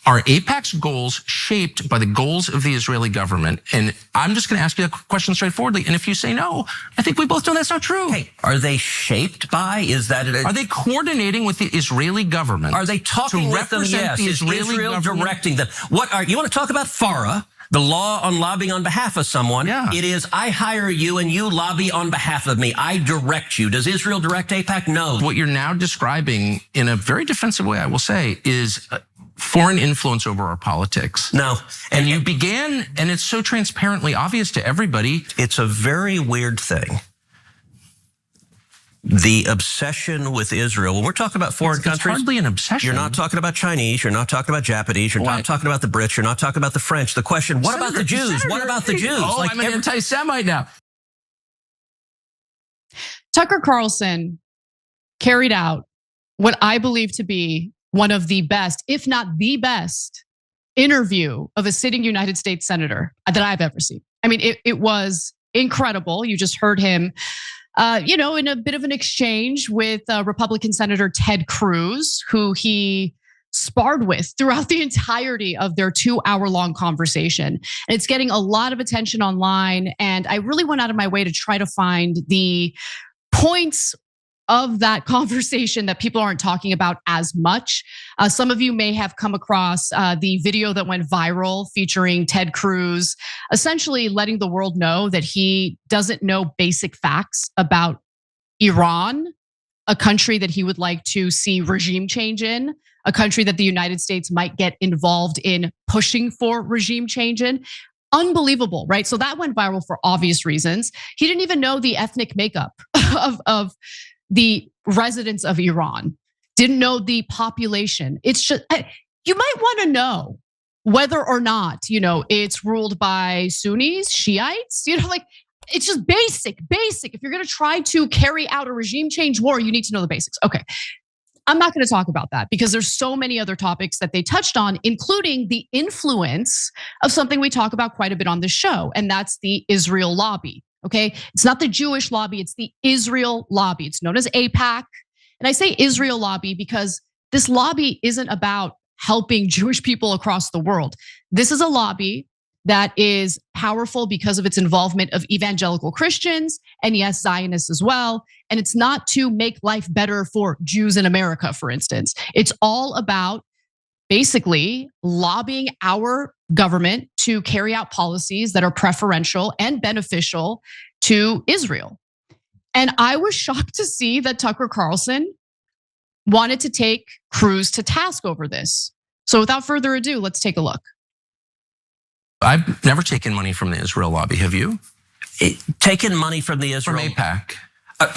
Are AIPAC's goals shaped by the goals of the Israeli government? And I'm just going to ask you a question straightforwardly. And if you say no, I think we both know that's not true. Hey, are they shaped by? Is that Are they coordinating with the Israeli government? Are they talking to with them? represent Yes. the Israeli Israel government? directing them? You want to talk about FARA? The law on lobbying on behalf of someone. Yeah. It is, I hire you and you lobby on behalf of me. I direct you. Does Israel direct AIPAC? No. What you're now describing in a very defensive way, I will say, is foreign influence over our politics. No. And you began, and it's so transparently obvious to everybody. It's a very weird thing. The obsession with Israel, when we're talking about foreign countries. It's hardly an obsession. You're not talking about Chinese, you're not talking about Japanese, you're not talking about the Brits, you're not talking about the French. The question, what about the Jews? What about the Jews? Oh, I'm an anti-Semite now. Tucker Carlson carried out what I believe to be one of the best, if not the best, interview of a sitting United States senator that I've ever seen. I mean, it was incredible. You just heard him, in a bit of an exchange with Republican Senator Ted Cruz, who he sparred with throughout the entirety of their 2-hour-long conversation. And it's getting a lot of attention online. And I really went out of my way to try to find the points of that conversation that people aren't talking about as much. Some of you may have come across the video that went viral featuring Ted Cruz, essentially letting the world know that he doesn't know basic facts about Iran, a country that he would like to see regime change in, a country that the United States might get involved in pushing for regime change in. Unbelievable, right? So that went viral for obvious reasons. He didn't even know the ethnic makeup of the residents of Iran, didn't know the population. It's just, you might want to know whether or not, it's ruled by Sunnis, Shiites, it's just basic. If you're gonna try to carry out a regime change war, you need to know the basics. Okay, I'm not gonna talk about that because there's so many other topics that they touched on, including the influence of something we talk about quite a bit on this show, and that's the Israel lobby. Okay, it's not the Jewish lobby, it's the Israel lobby. It's known as AIPAC. And I say Israel lobby because this lobby isn't about helping Jewish people across the world. This is a lobby that is powerful because of its involvement of evangelical Christians and yes, Zionists as well. And it's not to make life better for Jews in America, for instance. It's all about basically lobbying our government to carry out policies that are preferential and beneficial to Israel. And I was shocked to see that Tucker Carlson wanted to take Cruz to task over this. So without further ado, let's take a look. I've never taken money from the Israel lobby, have you? Taken money from the Israel? From AIPAC.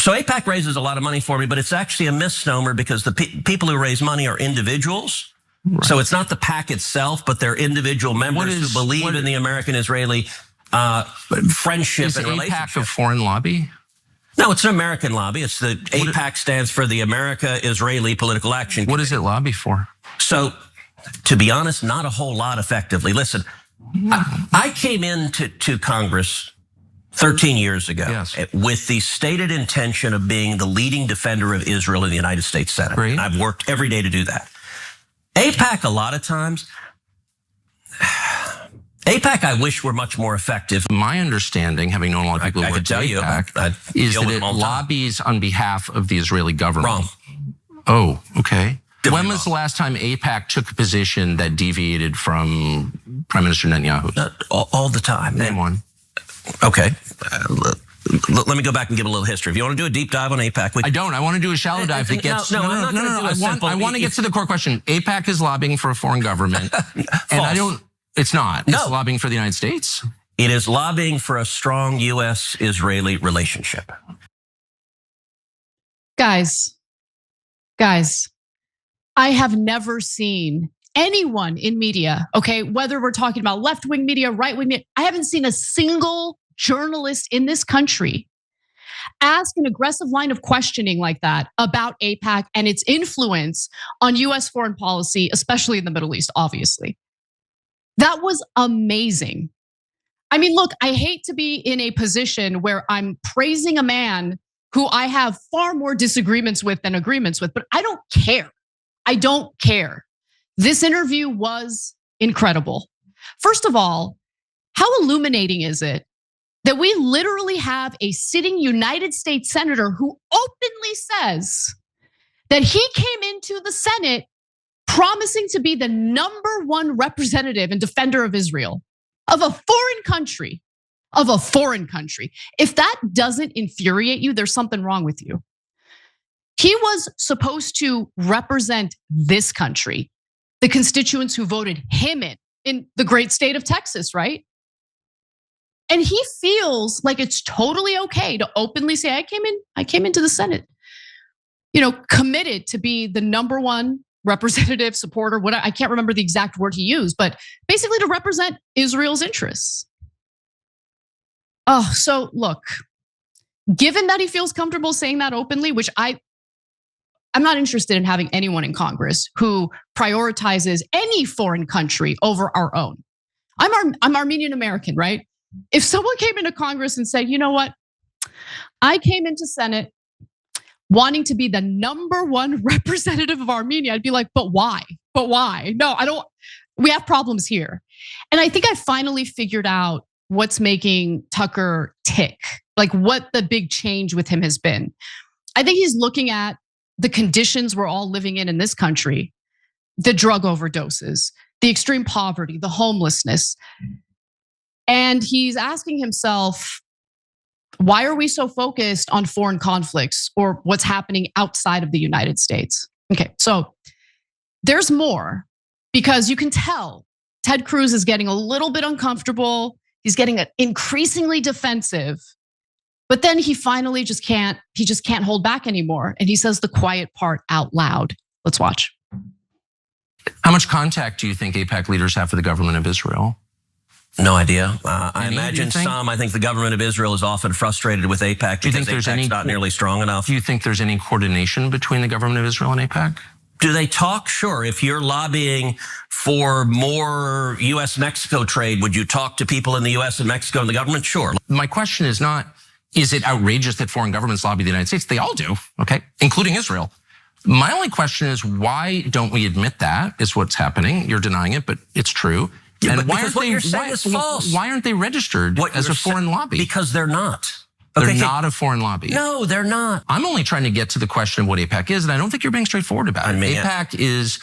So AIPAC raises a lot of money for me, but it's actually a misnomer because the people who raise money are individuals. Right. So it's not the PAC itself, but they're individual members who believe in the American-Israeli friendship and relationship. Is AIPAC a foreign lobby? No, it's an American lobby. It's the AIPAC stands for the America-Israeli Political Action Committee. What does it lobby for? So, to be honest, not a whole lot effectively. Listen, I came into Congress 13 years ago with the stated intention of being the leading defender of Israel in the United States Senate. Great. And I've worked every day to do that. AIPAC, a lot of times, AIPAC, I wish were much more effective. My understanding, having known a lot of people who work at AIPAC, is that it lobbies on behalf of the Israeli government. Wrong. Oh, okay. When was the last time AIPAC took a position that deviated from Prime Minister Netanyahu? All the time. Name one. Okay. Let me go back and give a little history. If you want to do a deep dive on AIPAC, I don't. I want to do a shallow dive that gets. No. I want to get to the core question. AIPAC is lobbying for a foreign government, and I don't. It's not. It's lobbying for the United States. It is lobbying for a strong U.S.-Israeli relationship. Guys, I have never seen anyone in media, okay, whether we're talking about left-wing media, right-wing media, I haven't seen a single journalist in this country ask an aggressive line of questioning like that about AIPAC and its influence on US foreign policy, especially in the Middle East, obviously. That was amazing. I mean, look, I hate to be in a position where I'm praising a man who I have far more disagreements with than agreements with, but I don't care. I don't care. This interview was incredible. First of all, how illuminating is it that we literally have a sitting United States senator who openly says that he came into the Senate promising to be the #1 representative and defender of Israel, of a foreign country, If that doesn't infuriate you, there's something wrong with you. He was supposed to represent this country, the constituents who voted him in the great state of Texas, right? And he feels like it's totally okay to openly say, I came into the Senate, committed to be the #1 representative, supporter, whatever. I can't remember the exact word he used, but basically to represent Israel's interests. Oh, so look, given that he feels comfortable saying that openly, which I'm not interested in having anyone in Congress who prioritizes any foreign country over our own. I'm Armenian American, right? If someone came into Congress and said, you know what? I came into Senate wanting to be the #1 representative of Armenia, I'd be like, but why? No, I don't, we have problems here. And I think I finally figured out what's making Tucker tick, like what the big change with him has been. I think he's looking at the conditions we're all living in this country, the drug overdoses, the extreme poverty, the homelessness. And he's asking himself, why are we so focused on foreign conflicts or what's happening outside of the United States? Okay, so there's more, because you can tell Ted Cruz is getting a little bit uncomfortable. He's getting increasingly defensive, but then he finally just can't hold back anymore. And he says the quiet part out loud. Let's watch. How much contact do you think AIPAC leaders have for the government of Israel? No idea. I imagine some. I think the government of Israel is often frustrated with AIPAC because AIPAC's not nearly strong enough. Do you think there's any coordination between the government of Israel and AIPAC? Do they talk? Sure. If you're lobbying for more US-Mexico trade, would you talk to people in the US and Mexico and the government? Sure. My question is not, is it outrageous that foreign governments lobby the United States? They all do, okay, including Israel. My only question is, why don't we admit that is what's happening? You're denying it, but it's true. Yeah, and what you're saying is false. Why aren't they registered as a foreign lobby? Because they're not. They're not a foreign lobby. No, they're not. I'm only trying to get to the question of what AIPAC is, and I don't think you're being straightforward about it. AIPAC is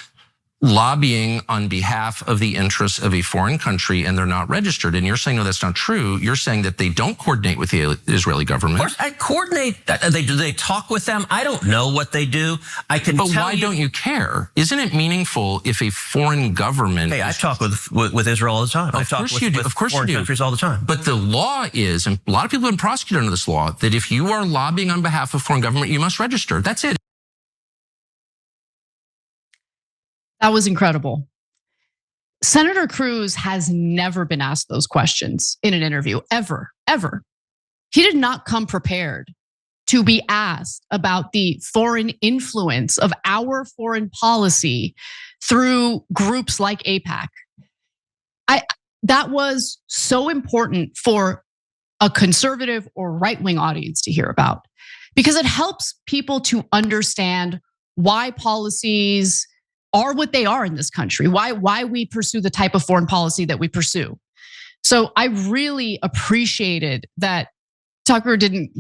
lobbying on behalf of the interests of a foreign country, and they're not registered. And you're saying, no, that's not true. You're saying that they don't coordinate with the Israeli government. Of course, I coordinate. Do they talk with them? I don't know what they do. But why don't you care? Isn't it meaningful if a foreign government? Hey, I talk with Israel all the time. I talk with foreign countries all the time. But the law is, and a lot of people have been prosecuted under this law, that if you are lobbying on behalf of foreign government, you must register. That's it. That was incredible. Senator Cruz has never been asked those questions in an interview, ever. He did not come prepared to be asked about the foreign influence of our foreign policy through groups like AIPAC. That was so important for a conservative or right-wing audience to hear about, because it helps people to understand why policies are what they are in this country, why we pursue the type of foreign policy that we pursue. So I really appreciated that Tucker didn't,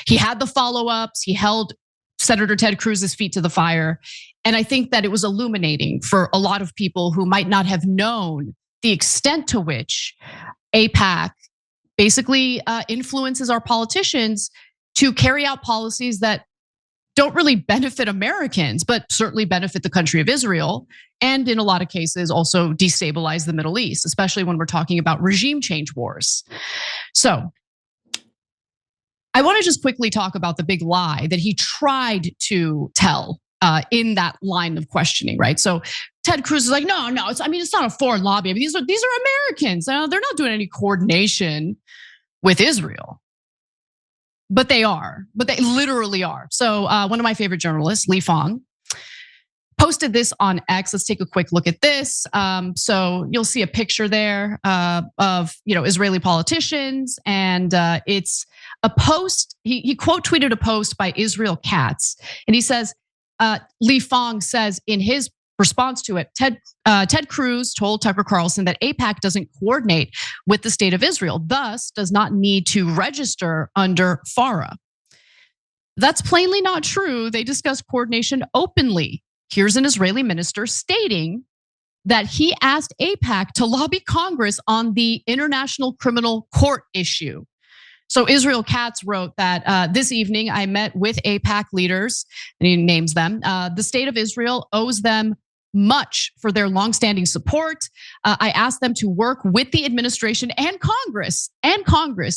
he had the follow-ups, he held Senator Ted Cruz's feet to the fire. And I think that it was illuminating for a lot of people who might not have known the extent to which AIPAC basically influences our politicians to carry out policies that don't really benefit Americans, but certainly benefit the country of Israel. And in a lot of cases also destabilize the Middle East, especially when we're talking about regime change wars. So I want to just quickly talk about the big lie that he tried to tell in that line of questioning, right? So Ted Cruz is like, no, it's not a foreign lobby. I mean, these are Americans. They're not doing any coordination with Israel. But they literally are. So one of my favorite journalists, Lee Fong, posted this on X. Let's take a quick look at this. So you'll see a picture there of Israeli politicians, and it's a post. He quote tweeted a post by Israel Katz, and he says, Lee Fong says in his response to it, Ted Cruz told Tucker Carlson that AIPAC doesn't coordinate with the state of Israel, thus does not need to register under FARA. That's plainly not true. They discuss coordination openly. Here's an Israeli minister stating that he asked AIPAC to lobby Congress on the International Criminal Court issue. So Israel Katz wrote that this evening I met with AIPAC leaders, and he names them. The state of Israel owes them much for their longstanding support. I asked them to work with the administration and Congress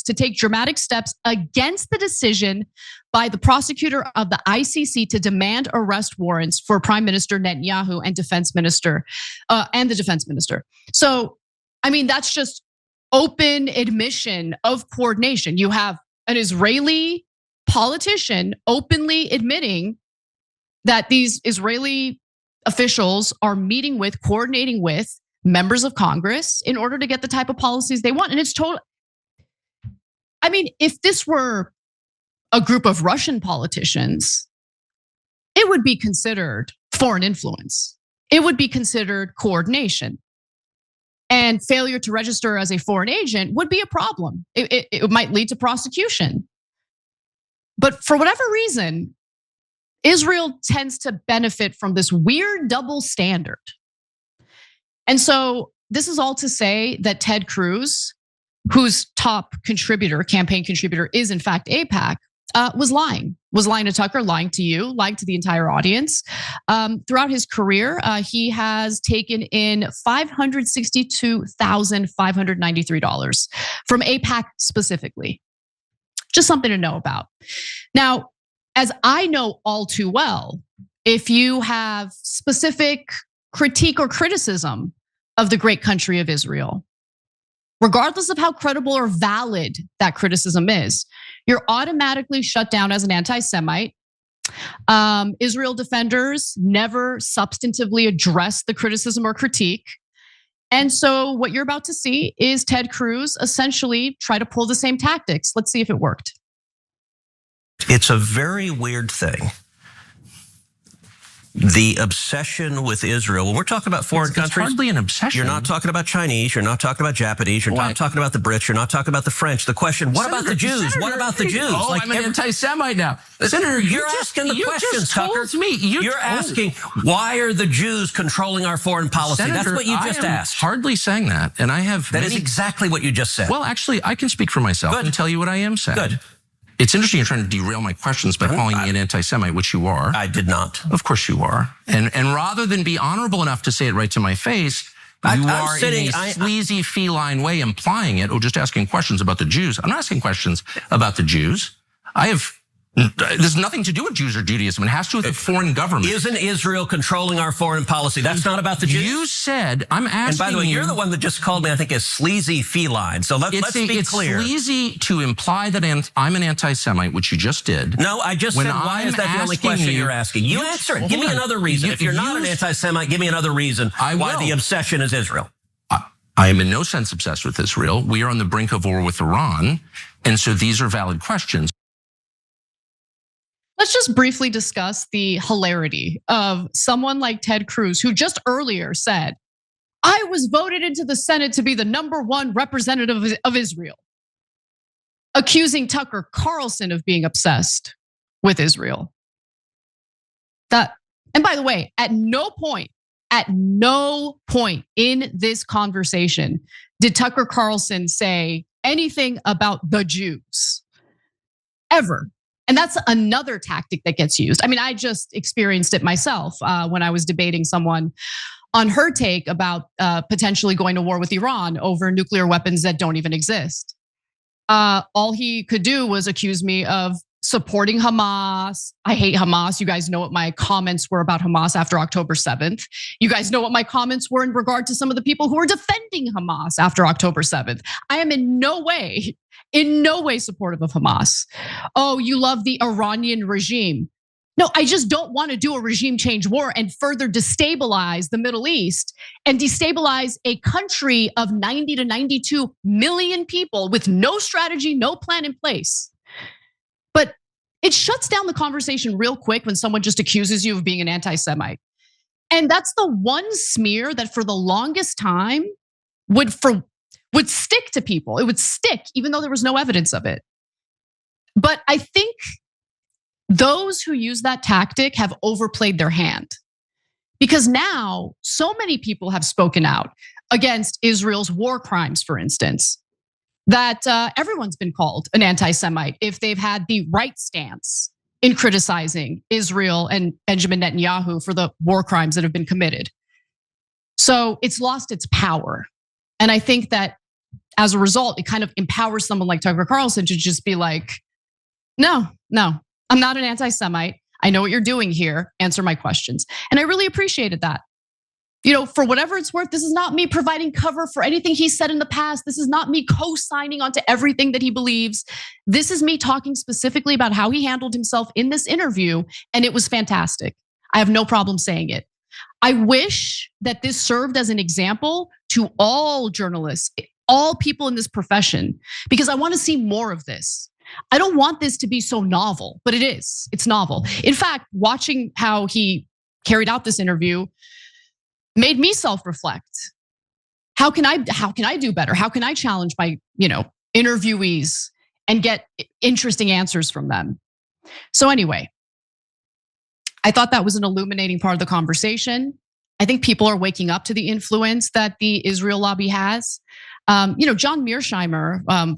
to take dramatic steps against the decision by the prosecutor of the ICC to demand arrest warrants for Prime Minister Netanyahu and Defense Minister and the Defense Minister. So, I mean, that's just open admission of coordination. You have an Israeli politician openly admitting that these Israeli officials are meeting with, coordinating with members of Congress in order to get the type of policies they want. And it's total. I mean, if this were a group of Russian politicians, it would be considered foreign influence. It would be considered coordination. And failure to register as a foreign agent would be a problem. It might lead to prosecution. But for whatever reason, Israel tends to benefit from this weird double standard. And so this is all to say that Ted Cruz, whose top contributor, campaign contributor, is in fact AIPAC, was lying to Tucker, lying to you, lying to the entire audience. Throughout his career, he has taken in $562,593 from AIPAC specifically. Just something to know about. Now, as I know all too well, if you have specific critique or criticism of the great country of Israel, regardless of how credible or valid that criticism is, you're automatically shut down as an anti-Semite. Israel defenders never substantively address the criticism or critique. And so what you're about to see is Ted Cruz essentially try to pull the same tactics. Let's see if it worked. It's a very weird thing. The obsession with Israel, when we're talking about foreign countries. It's hardly an obsession. You're not talking about Chinese, you're not talking about Japanese, you're not talking about the Brits, you're not talking about the French. The question, what about the Jews? What about the Jews? Oh, I'm an anti-Semite now. Senator, you're asking the questions, Tucker. You're asking, why are the Jews controlling our foreign policy? Senator, that's what you just asked. Hardly saying that, and I have. That is exactly what you just said. Well, actually, I can speak for myself and tell you what I am saying. Good. It's interesting you're trying to derail my questions by calling me an anti-Semite, which you are. I did not. Of course you are. And rather than be honorable enough to say it right to my face, you are in a sleazy feline way implying it or just asking questions about the Jews. I'm not asking questions about the Jews. There's nothing to do with Jews or Judaism. It has to do with the foreign government. Isn't Israel controlling our foreign policy? That's not about the Jews. You said, I'm asking you. And by the way, you're the one that just called me, I think, a sleazy feline. So let's be clear. It's sleazy to imply that I'm an anti-Semite, which you just did. No, I just said, why is that the only question you're asking? You answer it. Give me another reason. If you're not an anti-Semite, give me another reason why the obsession is Israel. I am in no sense obsessed with Israel. We are on the brink of war with Iran. And so these are valid questions. Let's just briefly discuss the hilarity of someone like Ted Cruz, who just earlier said, I was voted into the Senate to be the #1 representative of Israel, accusing Tucker Carlson of being obsessed with Israel. And by the way, at no point in this conversation did Tucker Carlson say anything about the Jews, ever. And that's another tactic that gets used. I mean, I just experienced it myself when I was debating someone on her take about potentially going to war with Iran over nuclear weapons that don't even exist. All he could do was accuse me of supporting Hamas. I hate Hamas. You guys know what my comments were about Hamas after October 7th. You guys know what my comments were in regard to some of the people who were defending Hamas after October 7th. I am in no way supportive of Hamas. Oh, you love the Iranian regime. No, I just don't want to do a regime change war and further destabilize the Middle East and destabilize a country of 90 to 92 million people with no strategy, no plan in place. But it shuts down the conversation real quick when someone just accuses you of being an anti-Semite. And that's the one smear that for the longest time would stick to people. It would stick even though there was no evidence of it. But I think those who use that tactic have overplayed their hand. Because now so many people have spoken out against Israel's war crimes, for instance, that everyone's been called an anti-Semite if they've had the right stance in criticizing Israel and Benjamin Netanyahu for the war crimes that have been committed. So it's lost its power. And I think that as a result, it kind of empowers someone like Tucker Carlson to just be like, no, I'm not an anti-Semite. I know what you're doing here. Answer my questions. And I really appreciated that. For whatever it's worth, this is not me providing cover for anything he said in the past. This is not me co-signing onto everything that he believes. This is me talking specifically about how he handled himself in this interview, and it was fantastic. I have no problem saying it. I wish that this served as an example to all journalists, all people in this profession, because I want to see more of this. I don't want this to be so novel, but it is. It's novel. In fact, watching how he carried out this interview made me self-reflect. How can I do better? How can I challenge my, interviewees and get interesting answers from them? So anyway, I thought that was an illuminating part of the conversation. I think people are waking up to the influence that the Israel lobby has. John Mearsheimer,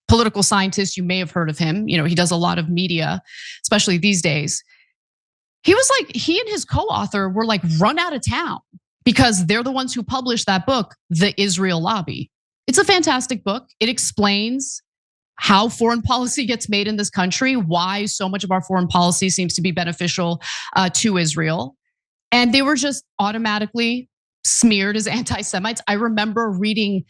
political scientist, you may have heard of him. He does a lot of media, especially these days. He and his co-author were like run out of town because they're the ones who published that book, The Israel Lobby. It's a fantastic book. It explains how foreign policy gets made in this country, why so much of our foreign policy seems to be beneficial to Israel. And they were just automatically smeared as anti-Semites. I remember reading,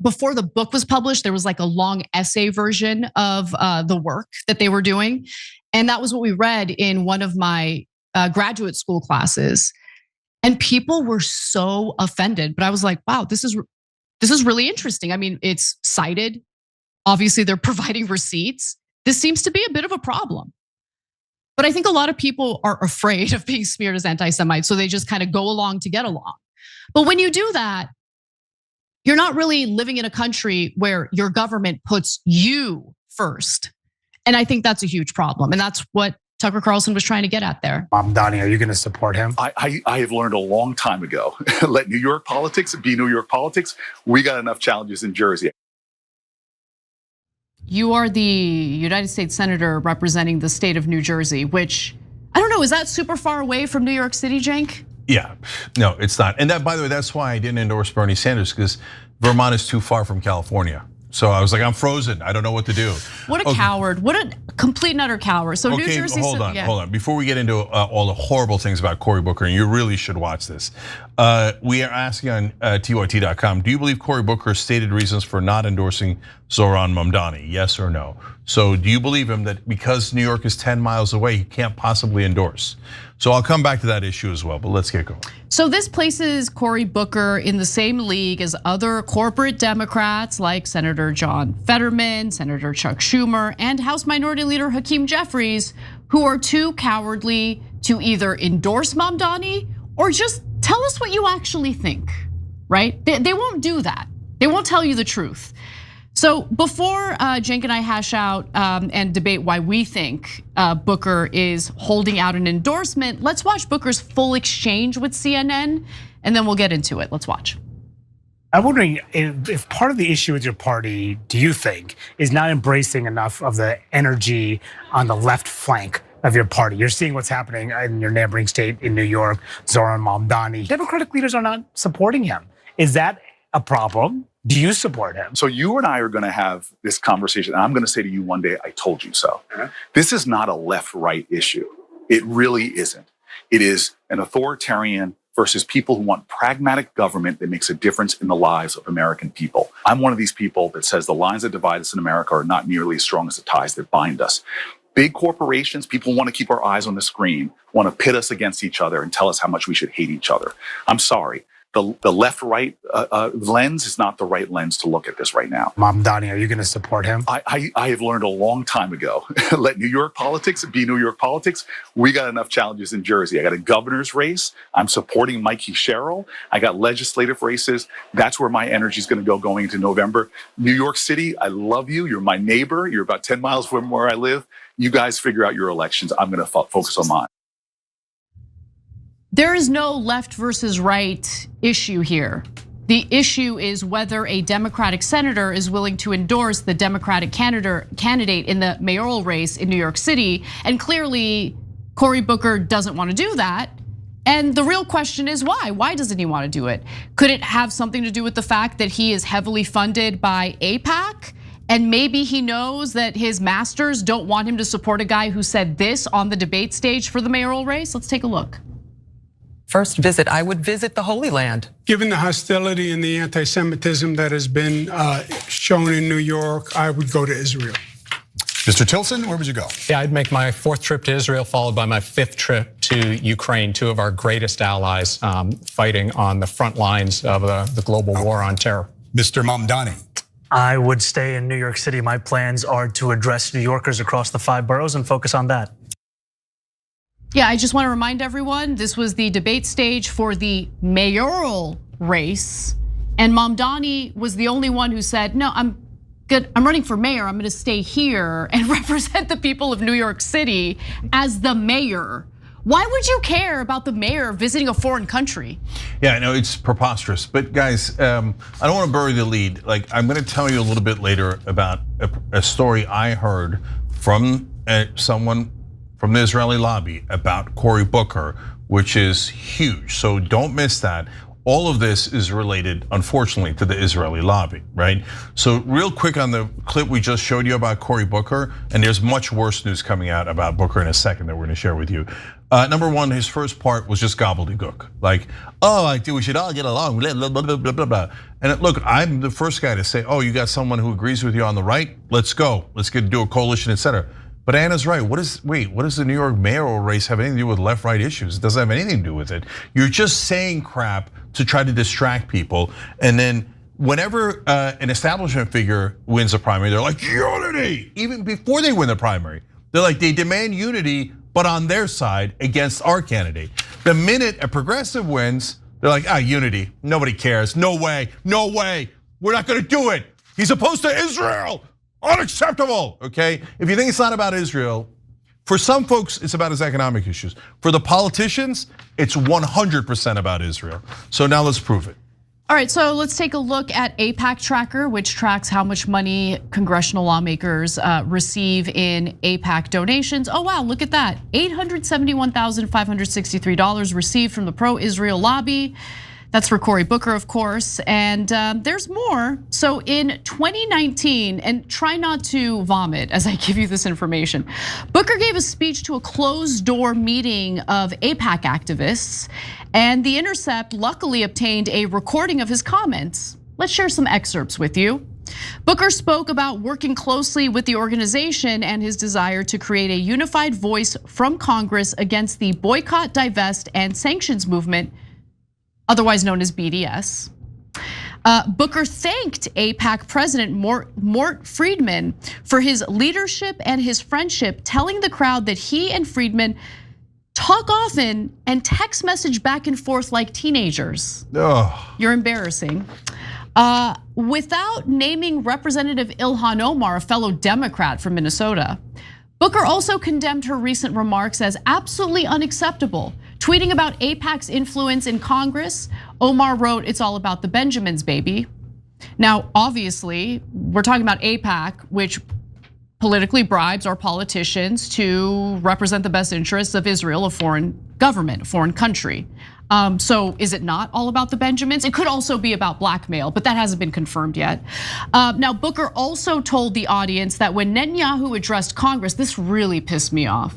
before the book was published, there was like a long essay version of the work that they were doing. And that was what we read in one of my graduate school classes. And people were so offended, but I was like, wow, this is really interesting. I mean, it's cited. Obviously, they're providing receipts. This seems to be a bit of a problem. But I think a lot of people are afraid of being smeared as anti-Semites, so they just kind of go along to get along. But when you do that, you're not really living in a country where your government puts you first. And I think that's a huge problem. And that's what Tucker Carlson was trying to get at there. Mamdani, are you going to support him? I have learned a long time ago, let New York politics be New York politics. We got enough challenges in Jersey. You are the United States Senator representing the state of New Jersey, which, I don't know, is that super far away from New York City, Cenk? Yeah, no, it's not. And that, by the way, that's why I didn't endorse Bernie Sanders, because Vermont is too far from California. So I was like, I'm frozen. I don't know what to do. What a coward. What a complete and utter coward. So New Jersey. Hold on. Before we get into all the horrible things about Cory Booker, and you really should watch this. We are asking on TYT.com, do you believe Cory Booker's stated reasons for not endorsing Zoran Mamdani? Yes or no? So do you believe him that because New York is 10 miles away, he can't possibly endorse? So I'll come back to that issue as well, but let's get going. So this places Cory Booker in the same league as other corporate Democrats like Senator John Fetterman, Senator Chuck Schumer, and House Minority Leader Hakeem Jeffries, who are too cowardly to either endorse Mamdani or just tell us what you actually think, right? They won't do that. They won't tell you the truth. So before Cenk and I hash out and debate why we think Booker is holding out an endorsement, let's watch Booker's full exchange with CNN, and then we'll get into it. Let's watch. I'm wondering if part of the issue with your party, do you think, is not embracing enough of the energy on the left flank of your party? You're seeing what's happening in your neighboring state in New York, Zoran Mamdani. Democratic leaders are not supporting him. Is that a problem? Do you support him? So you and I are going to have this conversation. And I'm going to say to you one day, I told you so. This is not a left-right issue. It really isn't. It is an authoritarian versus people who want pragmatic government that makes a difference in the lives of American people. I'm one of these people that says the lines that divide us in America are not nearly as strong as the ties that bind us. Big corporations, people want to keep our eyes on the screen, want to pit us against each other and tell us how much we should hate each other. I'm sorry. the left-right lens is not the right lens to look at this right now. Mamdani, are you going to support him? I have learned a long time ago, let New York politics be New York politics. We got enough challenges in Jersey. I got a governor's race. I'm supporting Mikey Sherrill. I got legislative races. That's where my energy is going to go going into November. New York City, I love you. You're my neighbor. You're about 10 miles from where I live. You guys figure out your elections. I'm going to focus on mine. There is no left versus right issue here. The issue is whether a Democratic senator is willing to endorse the Democratic candidate in the mayoral race in New York City. And clearly, Cory Booker doesn't want to do that. And the real question is why? Why doesn't he want to do it? Could it have something to do with the fact that he is heavily funded by AIPAC? And maybe he knows that his masters don't want him to support a guy who said this on the debate stage for the mayoral race? Let's take a look. First visit, I would visit the Holy Land. Given the hostility and the anti-Semitism that has been shown in New York, I would go to Israel. Mr. Tilson, where would you go? Yeah, I'd make my 4th trip to Israel, followed by my 5th trip to Ukraine, 2 of our greatest allies fighting on the front lines of the global war on terror. Mr. Mamdani. I would stay in New York City. My plans are to address New Yorkers across the 5 boroughs and focus on that. Yeah, I just want to remind everyone, this was the debate stage for the mayoral race. And Mamdani was the only one who said, no, I'm good. I'm running for mayor. I'm going to stay here and represent the people of New York City as the mayor. Why would you care about the mayor visiting a foreign country? Yeah, I know it's preposterous, but guys, I don't want to bury the lead. Like, I'm going to tell you a little bit later about a story I heard from someone from the Israeli lobby about Cory Booker, which is huge. So don't miss that. All of this is related, unfortunately, to the Israeli lobby, right? So real quick on the clip we just showed you about Cory Booker, and there's much worse news coming out about Booker in a second that we're gonna share with you. Number one, his first part was just gobbledygook. Like, oh, I think we should all get along, blah, blah, blah, blah, blah, blah. And look, I'm the first guy to say, oh, you got someone who agrees with you on the right? Let's go, let's do a coalition, etc. But Anna's right. What does the New York mayoral race have anything to do with left-right issues? It doesn't have anything to do with it. You're just saying crap to try to distract people. And then whenever an establishment figure wins a primary, they're like, unity! Even before they win the primary. They're like, they demand unity, but on their side against our candidate. The minute a progressive wins, they're like, unity, nobody cares. No way, we're not gonna do it. He's opposed to Israel. Unacceptable, okay? If you think it's not about Israel, for some folks, it's about his economic issues. For the politicians, it's 100% about Israel. So now let's prove it. All right, so let's take a look at AIPAC Tracker, which tracks how much money congressional lawmakers receive in AIPAC donations. Oh wow, look at that. $871,563 received from the pro-Israel lobby. That's for Cory Booker, of course, and there's more. So in 2019, and try not to vomit as I give you this information, Booker gave a speech to a closed-door meeting of AIPAC activists, and The Intercept luckily obtained a recording of his comments. Let's share some excerpts with you. Booker spoke about working closely with the organization and his desire to create a unified voice from Congress against the boycott, divest, and sanctions movement, otherwise known as BDS. Booker thanked AIPAC President Mort Friedman for his leadership and his friendship, telling the crowd that he and Friedman talk often and text message back and forth like teenagers. You're embarrassing. Without naming Representative Ilhan Omar, a fellow Democrat from Minnesota, Booker also condemned her recent remarks as absolutely unacceptable. Tweeting about AIPAC's influence in Congress, Omar wrote, "It's all about the Benjamins, baby." Now, obviously, we're talking about AIPAC, which politically bribes our politicians to represent the best interests of Israel, a foreign government, a foreign country. So is it not all about the Benjamins? It could also be about blackmail, but that hasn't been confirmed yet. Now, Booker also told the audience that when Netanyahu addressed Congress, this really pissed me off.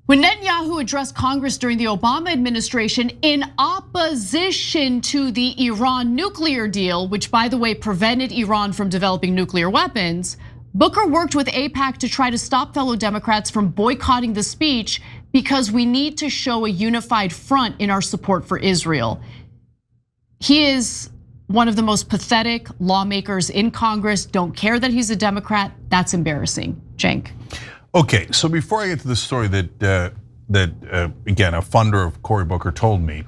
When Netanyahu addressed Congress during the Obama administration in opposition to the Iran nuclear deal, which by the way prevented Iran from developing nuclear weapons, Booker worked with AIPAC to try to stop fellow Democrats from boycotting the speech because we need to show a unified front in our support for Israel. he is one of the most pathetic lawmakers in Congress. Don't care that he's a Democrat. That's embarrassing. Cenk. Okay, so before I get to the story that again, a funder of Cory Booker told me,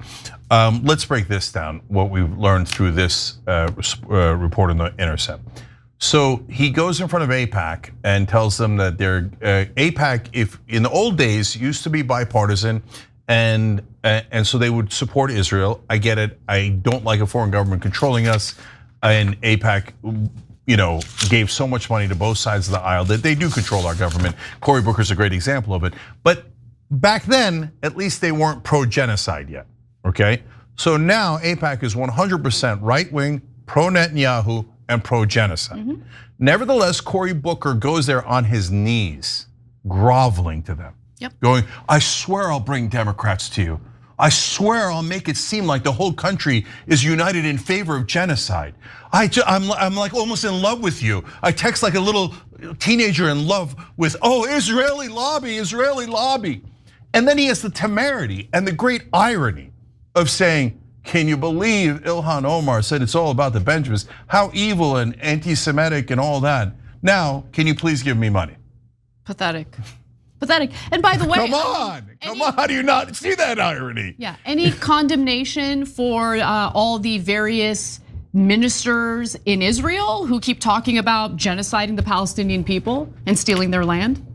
let's break this down, what we've learned through this report on The Intercept. So he goes in front of AIPAC and tells them that AIPAC, if in the old days, used to be bipartisan, and so they would support Israel. I get it. I don't like a foreign government controlling us, and AIPAC, gave so much money to both sides of the aisle that they do control our government. Cory Booker's a great example of it. But back then, at least they weren't pro-genocide yet, okay? So now AIPAC is 100% right-wing, pro-Netanyahu, and pro-genocide. Nevertheless, Cory Booker goes there on his knees, groveling to them, going, I swear I'll bring Democrats to you. I swear I'll make it seem like the whole country is united in favor of genocide. I'm like almost in love with you. I text like a little teenager in love with, Israeli lobby, Israeli lobby. And then he has the temerity and the great irony of saying, can you believe Ilhan Omar said it's all about the Benjamins? How evil and anti-Semitic and all that. Now, can you please give me money? Pathetic. Pathetic. And by the way, come on, how do you not see that irony? Yeah, any condemnation for all the various ministers in Israel who keep talking about genociding the Palestinian people and stealing their land?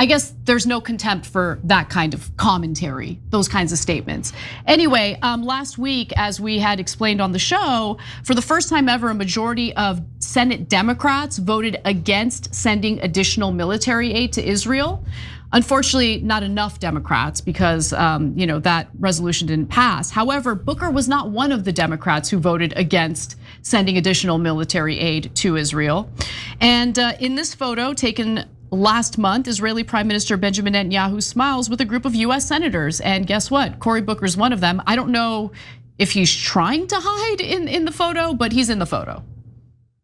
I guess there's no contempt for that kind of commentary, those kinds of statements. Anyway, last week, as we had explained on the show, for the first time ever, a majority of Senate Democrats voted against sending additional military aid to Israel. Unfortunately, not enough Democrats because that resolution didn't pass. However, Booker was not one of the Democrats who voted against sending additional military aid to Israel. And in this photo taken last month, Israeli Prime Minister Benjamin Netanyahu smiles with a group of US senators. And guess what? Cory Booker's one of them. I don't know if he's trying to hide in the photo, but he's in the photo.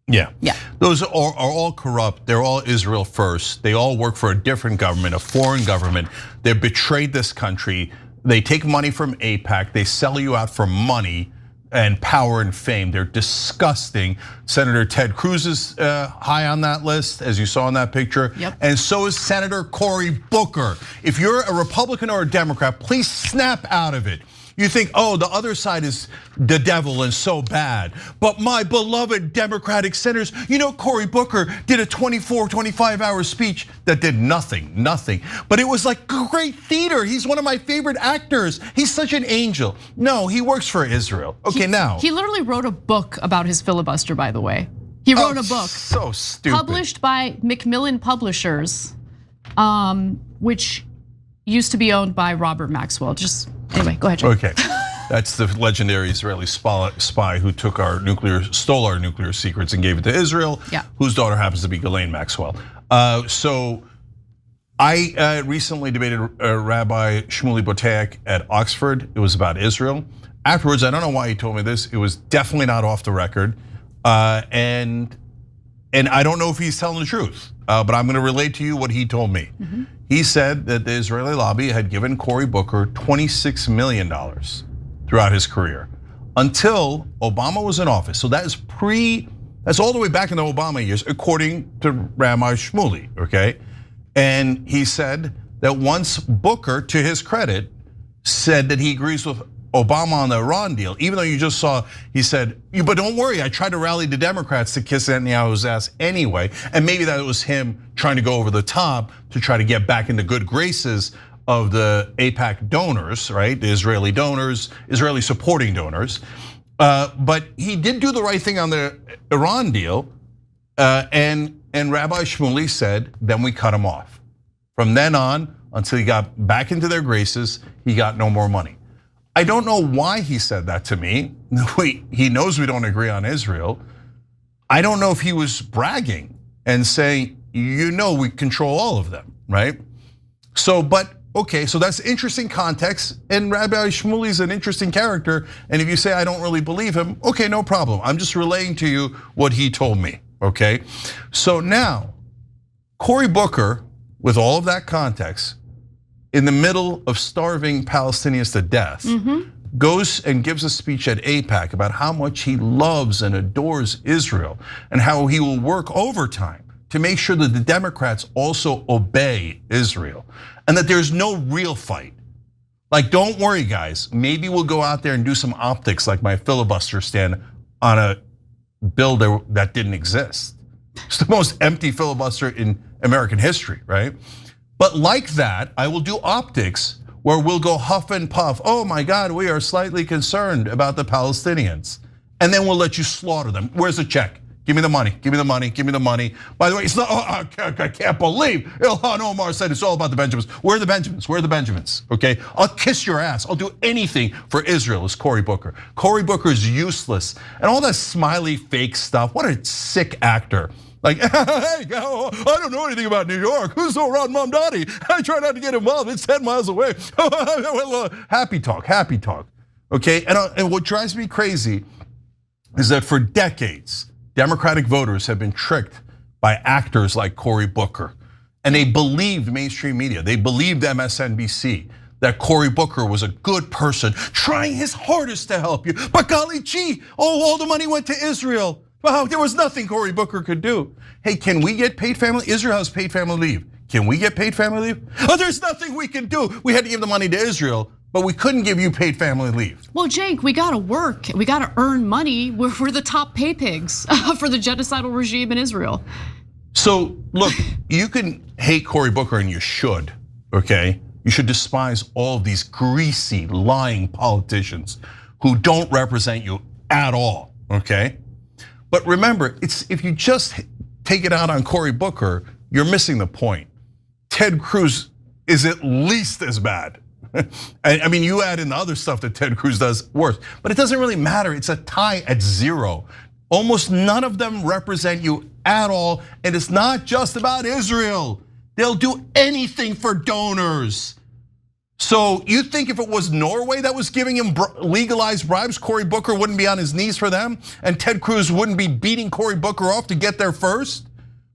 Yeah. Those are all corrupt. They're all Israel first. They all work for a different government, a foreign government. They betrayed this country. They take money from AIPAC. They sell you out for money and power and fame. They're disgusting. Senator Ted Cruz is high on that list, as you saw in that picture. And so is Senator Cory Booker. If you're a Republican or a Democrat, please snap out of it. You think, the other side is the devil and so bad. But my beloved Democratic senators, Cory Booker did a 25-hour speech that did nothing. But it was like great theater. He's one of my favorite actors. He's such an angel. No, he works for Israel. Okay, now. He literally wrote a book about his filibuster, by the way. He wrote a book. So stupid. Published by Macmillan Publishers, which used to be owned by Robert Maxwell. Anyway, go ahead, Jay. Okay, that's the legendary Israeli spy who stole our nuclear secrets and gave it to Israel. Whose daughter happens to be Ghislaine Maxwell. So I recently debated Rabbi Shmuley Boteach at Oxford. It was about Israel. Afterwards, I don't know why he told me this. It was definitely not off the record, and I don't know if he's telling the truth. But I'm going to relate to you what he told me. He said that the Israeli lobby had given Cory Booker $26 million throughout his career until Obama was in office. So that's all the way back in the Obama years, according to Rabbi Shmuley, okay? And he said that once Booker, to his credit, said that he agrees with Obama on the Iran deal, even though you just saw, he said, but don't worry, I tried to rally the Democrats to kiss Netanyahu's ass anyway. And maybe that was him trying to go over the top to try to get back into good graces of the AIPAC donors, right? The Israeli donors, Israeli supporting donors. But he did do the right thing on the Iran deal. And Rabbi Shmuley said, then we cut him off. From then on, until he got back into their graces, he got no more money. I don't know why he said that to me. He knows we don't agree on Israel. I don't know if he was bragging and saying, we control all of them, right? So that's interesting context. And Rabbi Shmuley is an interesting character. And if you say I don't really believe him, okay, no problem. I'm just relaying to you what he told me, okay? So now, Cory Booker, with all of that context, in the middle of starving Palestinians to death, goes and gives a speech at AIPAC about how much he loves and adores Israel and how he will work overtime to make sure that the Democrats also obey Israel and that there's no real fight. Like, don't worry, guys. Maybe we'll go out there and do some optics like my filibuster stand on a bill that didn't exist. It's the most empty filibuster in American history, right? But like that, I will do optics where we'll go huff and puff. Oh my God, we are slightly concerned about the Palestinians. And then we'll let you slaughter them. Where's the check? Give me the money, give me the money, give me the money. By the way, it's not, I can't believe Ilhan Omar said it's all about the Benjamins. Where are the Benjamins? Where are the Benjamins? Okay, I'll kiss your ass. I'll do anything for Israel as Cory Booker. Cory Booker is useless. And all that smiley fake stuff, what a sick actor. Like, hey, I don't know anything about New York. Who's around Mamdani? I try not to get involved. It's 10 miles away. Happy talk, happy talk. Okay, and what drives me crazy is that for decades, Democratic voters have been tricked by actors like Cory Booker. And they believed mainstream media, they believed MSNBC, that Cory Booker was a good person, trying his hardest to help you. But golly gee, all the money went to Israel. Wow, there was nothing Cory Booker could do. Hey, can we get paid family? Israel has paid family leave. Can we get paid family leave? Oh, there's nothing we can do. We had to give the money to Israel, but we couldn't give you paid family leave. Well, Jake, we gotta work. We gotta earn money. We're the top pay pigs for the genocidal regime in Israel. So look, you can hate Cory Booker and you should, okay? You should despise all of these greasy, lying politicians who don't represent you at all, okay? But remember, if you just take it out on Cory Booker, you're missing the point. Ted Cruz is at least as bad. I mean, you add in the other stuff that Ted Cruz does worse, but it doesn't really matter. It's a tie at 0. Almost none of them represent you at all, and it's not just about Israel. They'll do anything for donors. So you think if it was Norway that was giving him legalized bribes, Cory Booker wouldn't be on his knees for them, and Ted Cruz wouldn't be beating Cory Booker off to get there first,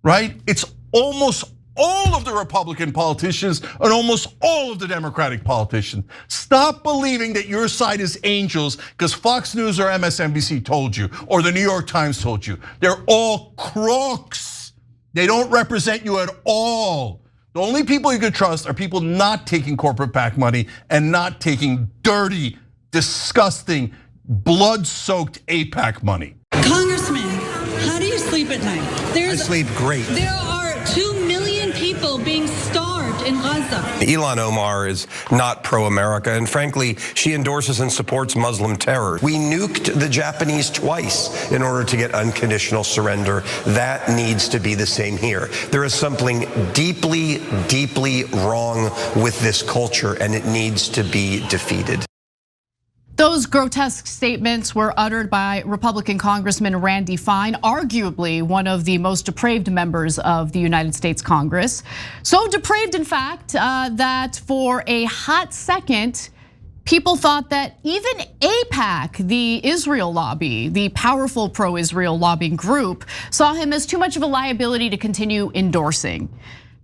right? It's almost all of the Republican politicians and almost all of the Democratic politicians. Stop believing that your side is angels because Fox News or MSNBC told you, or the New York Times told you. They're all crooks. They don't represent you at all. The only people you can trust are people not taking corporate PAC money and not taking dirty, disgusting, blood-soaked AIPAC money. Congressman, how do you sleep at night? I sleep great. There are 2 million people being starved in Gaza. Ilhan Omar is not pro-America, and frankly, she endorses and supports Muslim terror. We nuked the Japanese twice in order to get unconditional surrender. That needs to be the same here. There is something deeply, deeply wrong with this culture, and it needs to be defeated. Those grotesque statements were uttered by Republican Congressman Randy Fine, arguably one of the most depraved members of the United States Congress. So depraved, in fact, that for a hot second, people thought that even AIPAC, the Israel lobby, the powerful pro-Israel lobbying group, saw him as too much of a liability to continue endorsing.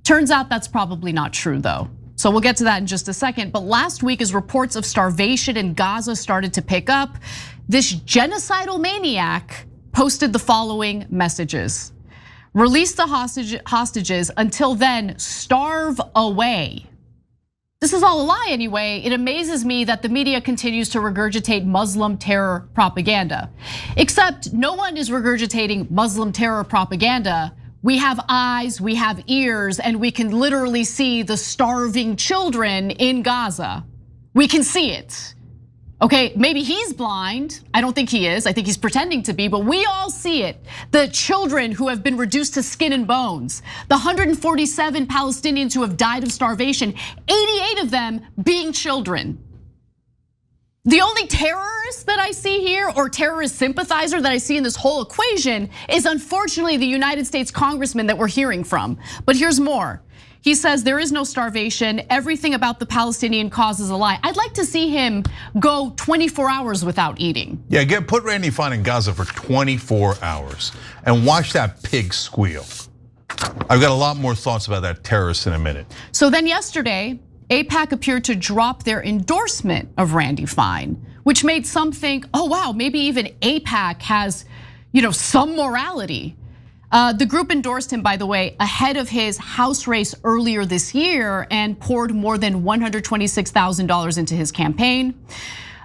Turns out that's probably not true, though. So we'll get to that in just a second. But last week, as reports of starvation in Gaza started to pick up, this genocidal maniac posted the following messages. Release the hostages, until then, starve away. This is all a lie anyway. It amazes me that the media continues to regurgitate Muslim terror propaganda. Except no one is regurgitating Muslim terror propaganda. We have eyes, we have ears, and we can literally see the starving children in Gaza. We can see it. Okay, maybe he's blind. I don't think he is. I think he's pretending to be, but we all see it. The children who have been reduced to skin and bones. The 147 Palestinians who have died of starvation, 88 of them being children. The only terrorist that I see here, or terrorist sympathizer that I see in this whole equation, is unfortunately the United States congressman that we're hearing from. But here's more. He says there is no starvation. Everything about the Palestinian cause is a lie. I'd like to see him go 24 hours without eating. Yeah, put Randy Fine in Gaza for 24 hours and watch that pig squeal. I've got a lot more thoughts about that terrorist in a minute. So then yesterday, AIPAC appeared to drop their endorsement of Randy Fine, which made some think, oh wow, maybe even AIPAC has, some morality. The group endorsed him, by the way, ahead of his House race earlier this year and poured more than $126,000 into his campaign.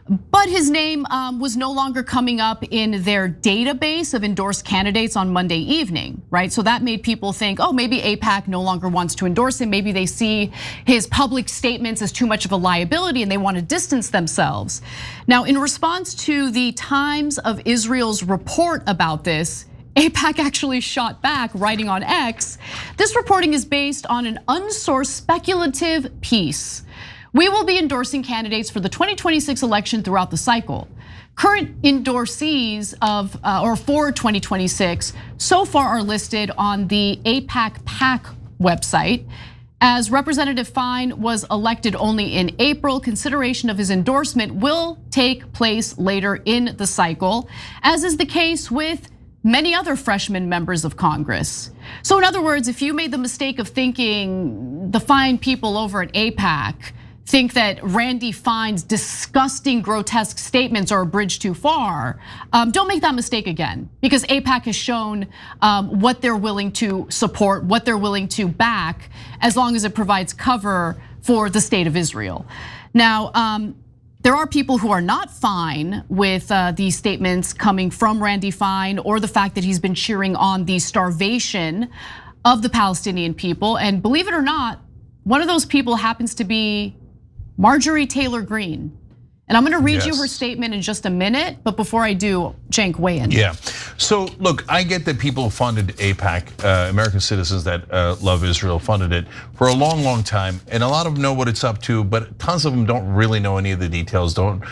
But his name was no longer coming up in their database of endorsed candidates on Monday evening, right? So that made people think, oh, maybe AIPAC no longer wants to endorse him. Maybe they see his public statements as too much of a liability and they want to distance themselves. Now, in response to the Times of Israel's report about this, AIPAC actually shot back, writing on X, this reporting is based on an unsourced speculative piece. We will be endorsing candidates for the 2026 election throughout the cycle. Current endorsees for 2026 so far are listed on the AIPAC website. As Representative Fine was elected only in April, consideration of his endorsement will take place later in the cycle, as is the case with many other freshman members of Congress. So in other words, if you made the mistake of thinking the fine people over at AIPAC think that Randy Fine's disgusting, grotesque statements are a bridge too far, don't make that mistake again, because AIPAC has shown what they're willing to support, what they're willing to back, as long as it provides cover for the state of Israel. Now, there are people who are not fine with these statements coming from Randy Fine or the fact that he's been cheering on the starvation of the Palestinian people. And believe it or not, one of those people happens to be Marjorie Taylor Greene. And I'm gonna read you her statement in just a minute, but before I do, Cenk, weigh in. Yeah, so look, I get that people funded AIPAC, American citizens that love Israel funded it for a long, long time. And a lot of them know what it's up to, but tons of them don't really know any of the details, don't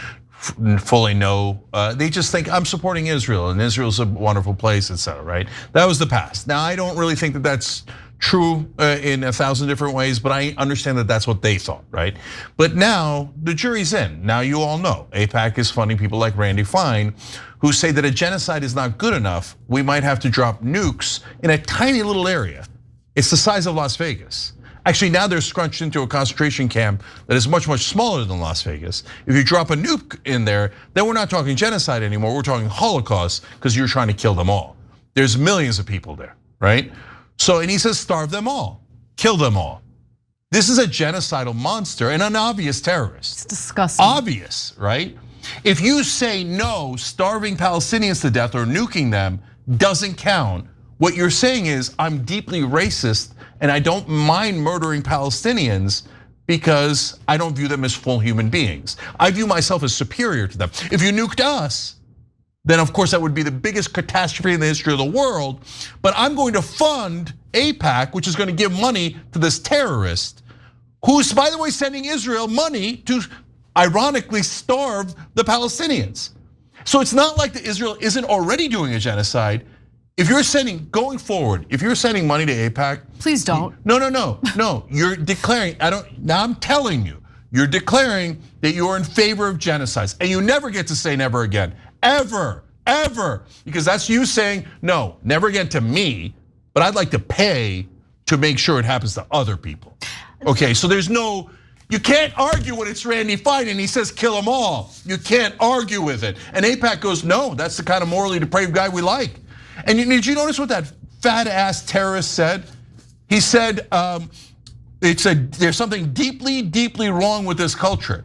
fully know. They just think, I'm supporting Israel and Israel's a wonderful place, etc. right? That was the past. Now, I don't really think that that's true in 1,000 different ways, but I understand that that's what they thought, right? But now the jury's in. Now you all know AIPAC is funding people like Randy Fine, who say that a genocide is not good enough. We might have to drop nukes in a tiny little area. It's the size of Las Vegas. Actually, now they're scrunched into a concentration camp that is much, much smaller than Las Vegas. If you drop a nuke in there, then we're not talking genocide anymore. We're talking Holocaust, because you're trying to kill them all. There's millions of people there, right? So, and he says, starve them all, kill them all. This is a genocidal monster and an obvious terrorist. It's disgusting. Obvious, right? If you say no, starving Palestinians to death or nuking them doesn't count, what you're saying is, I'm deeply racist and I don't mind murdering Palestinians because I don't view them as full human beings. I view myself as superior to them. If you nuked us, then of course that would be the biggest catastrophe in the history of the world. But I'm going to fund AIPAC, which is going to give money to this terrorist, who's, by the way, sending Israel money to ironically starve the Palestinians. So it's not like that Israel isn't already doing a genocide. If you're sending, going forward, if you're sending money to AIPAC. Please don't. No, you're declaring, now I'm telling you, you're declaring that you're in favor of genocides, and you never get to say never again. Ever, because that's you saying, no, never again to me, but I'd like to pay to make sure it happens to other people. Okay, so there's no, you can't argue when it's Randy Fine and he says kill them all. You can't argue with it. And AIPAC goes, no, that's the kind of morally depraved guy we like. And did you notice what that fat ass terrorist said? He said, there's something deeply, deeply wrong with this culture.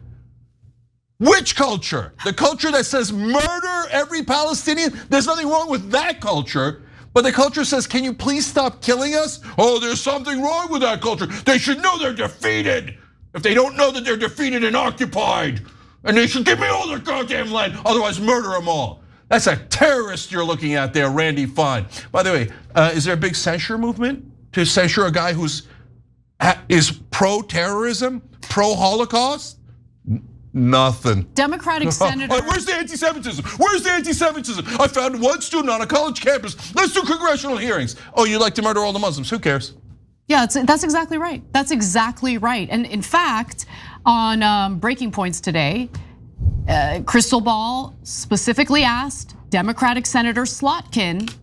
Which culture? The culture that says murder every Palestinian? There's nothing wrong with that culture. But the culture says, can you please stop killing us? Oh, there's something wrong with that culture. They should know they're defeated. If they don't know that they're defeated and occupied, and they should give me all their goddamn land, otherwise murder them all. That's a terrorist you're looking at there, Randy Fine. By the way, is there a big censure movement to censure a guy who's is pro-terrorism, pro-Holocaust? Nothing. Democratic Senator. Where's the anti-Semitism? Where's the anti-Semitism? I found one student on a college campus. Let's do congressional hearings. Oh, you like to murder all the Muslims? Who cares? Yeah, that's exactly right. That's exactly right. And in fact, on Breaking Points today, Crystal Ball specifically asked Democratic Senator Slotkin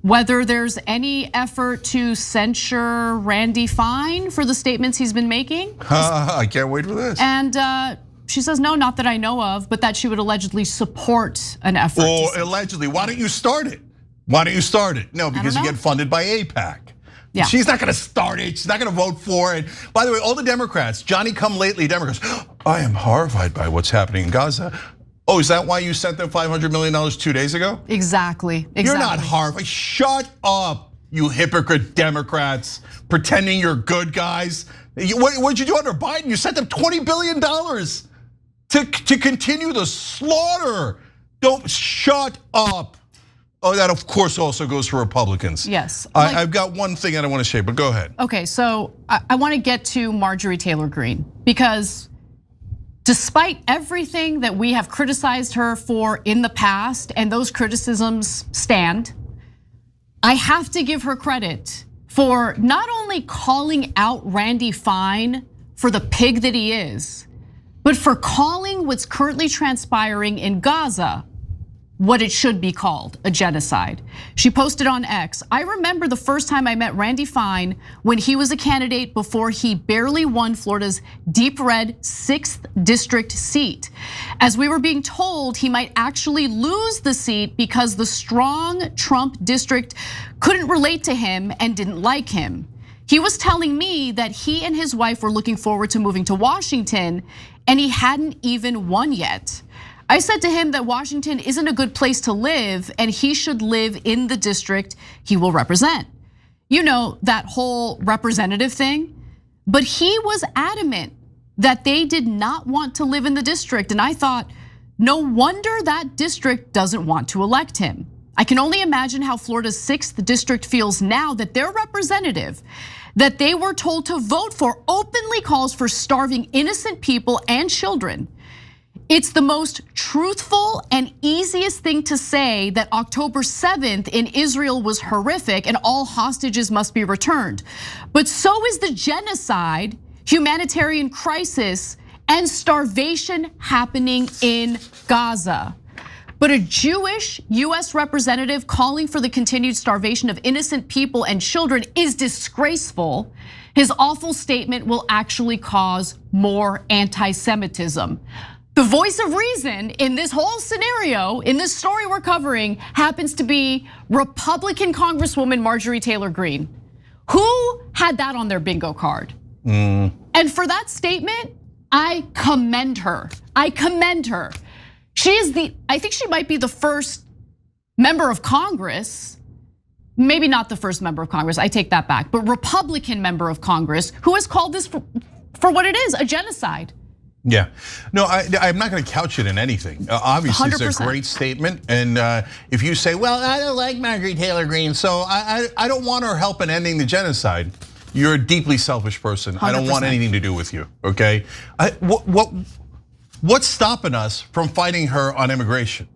whether there's any effort to censure Randy Fine for the statements he's been making. I can't wait for this. And She says, no, not that I know of, but that she would allegedly support an effort. Or allegedly, why don't you start it? Why don't you start it? No, because you get funded by AIPAC. Yeah. She's not gonna start it, she's not gonna vote for it. By the way, all the Democrats, Johnny come lately Democrats, I am horrified by what's happening in Gaza. Oh, is that why you sent them $500 million 2 days ago? Exactly. You're not horrified, shut up, you hypocrite Democrats, pretending you're good guys. What did you do under Biden? You sent them $20 billion to continue the slaughter. Don't, shut up. Oh, that of course also goes for Republicans. Yes. I've got one thing I don't want to say, but go ahead. Okay, so I want to get to Marjorie Taylor Greene because despite everything that we have criticized her for in the past, and those criticisms stand, I have to give her credit for not only calling out Randy Fine for the pig that he is, but for calling what's currently transpiring in Gaza what it should be called, a genocide. She posted on X, I remember the first time I met Randy Fine when he was a candidate before he barely won Florida's deep red 6th district seat. As we were being told he might actually lose the seat because the strong Trump district couldn't relate to him and didn't like him. He was telling me that he and his wife were looking forward to moving to Washington and he hadn't even won yet. I said to him that Washington isn't a good place to live and he should live in the district he will represent. You know, that whole representative thing, but he was adamant that they did not want to live in the district. And I thought, no wonder that district doesn't want to elect him. I can only imagine how Florida's 6th district feels now that their representative that they were told to vote for openly calls for starving innocent people and children. It's the most truthful and easiest thing to say that October 7th in Israel was horrific and all hostages must be returned. But so is the genocide, humanitarian crisis, and starvation happening in Gaza. But a Jewish US representative calling for the continued starvation of innocent people and children is disgraceful. His awful statement will actually cause more anti-Semitism. The voice of reason in this whole scenario, in this story we're covering, happens to be Republican Congresswoman Marjorie Taylor Greene. Who had that on their bingo card? And for that statement, I commend her. I commend her. She is I think she might be the first member of Congress, maybe not the first member of Congress, I take that back, but Republican member of Congress who has called this for what it is, a genocide. Yeah, no, I'm not going to couch it in anything. Obviously, 100%. It's a great statement, and if you say, "Well, I don't like Marjorie Taylor Greene, so I don't want her help in ending the genocide," you're a deeply selfish person. 100%. I don't want anything to do with you. Okay, what's stopping us from fighting her on immigration?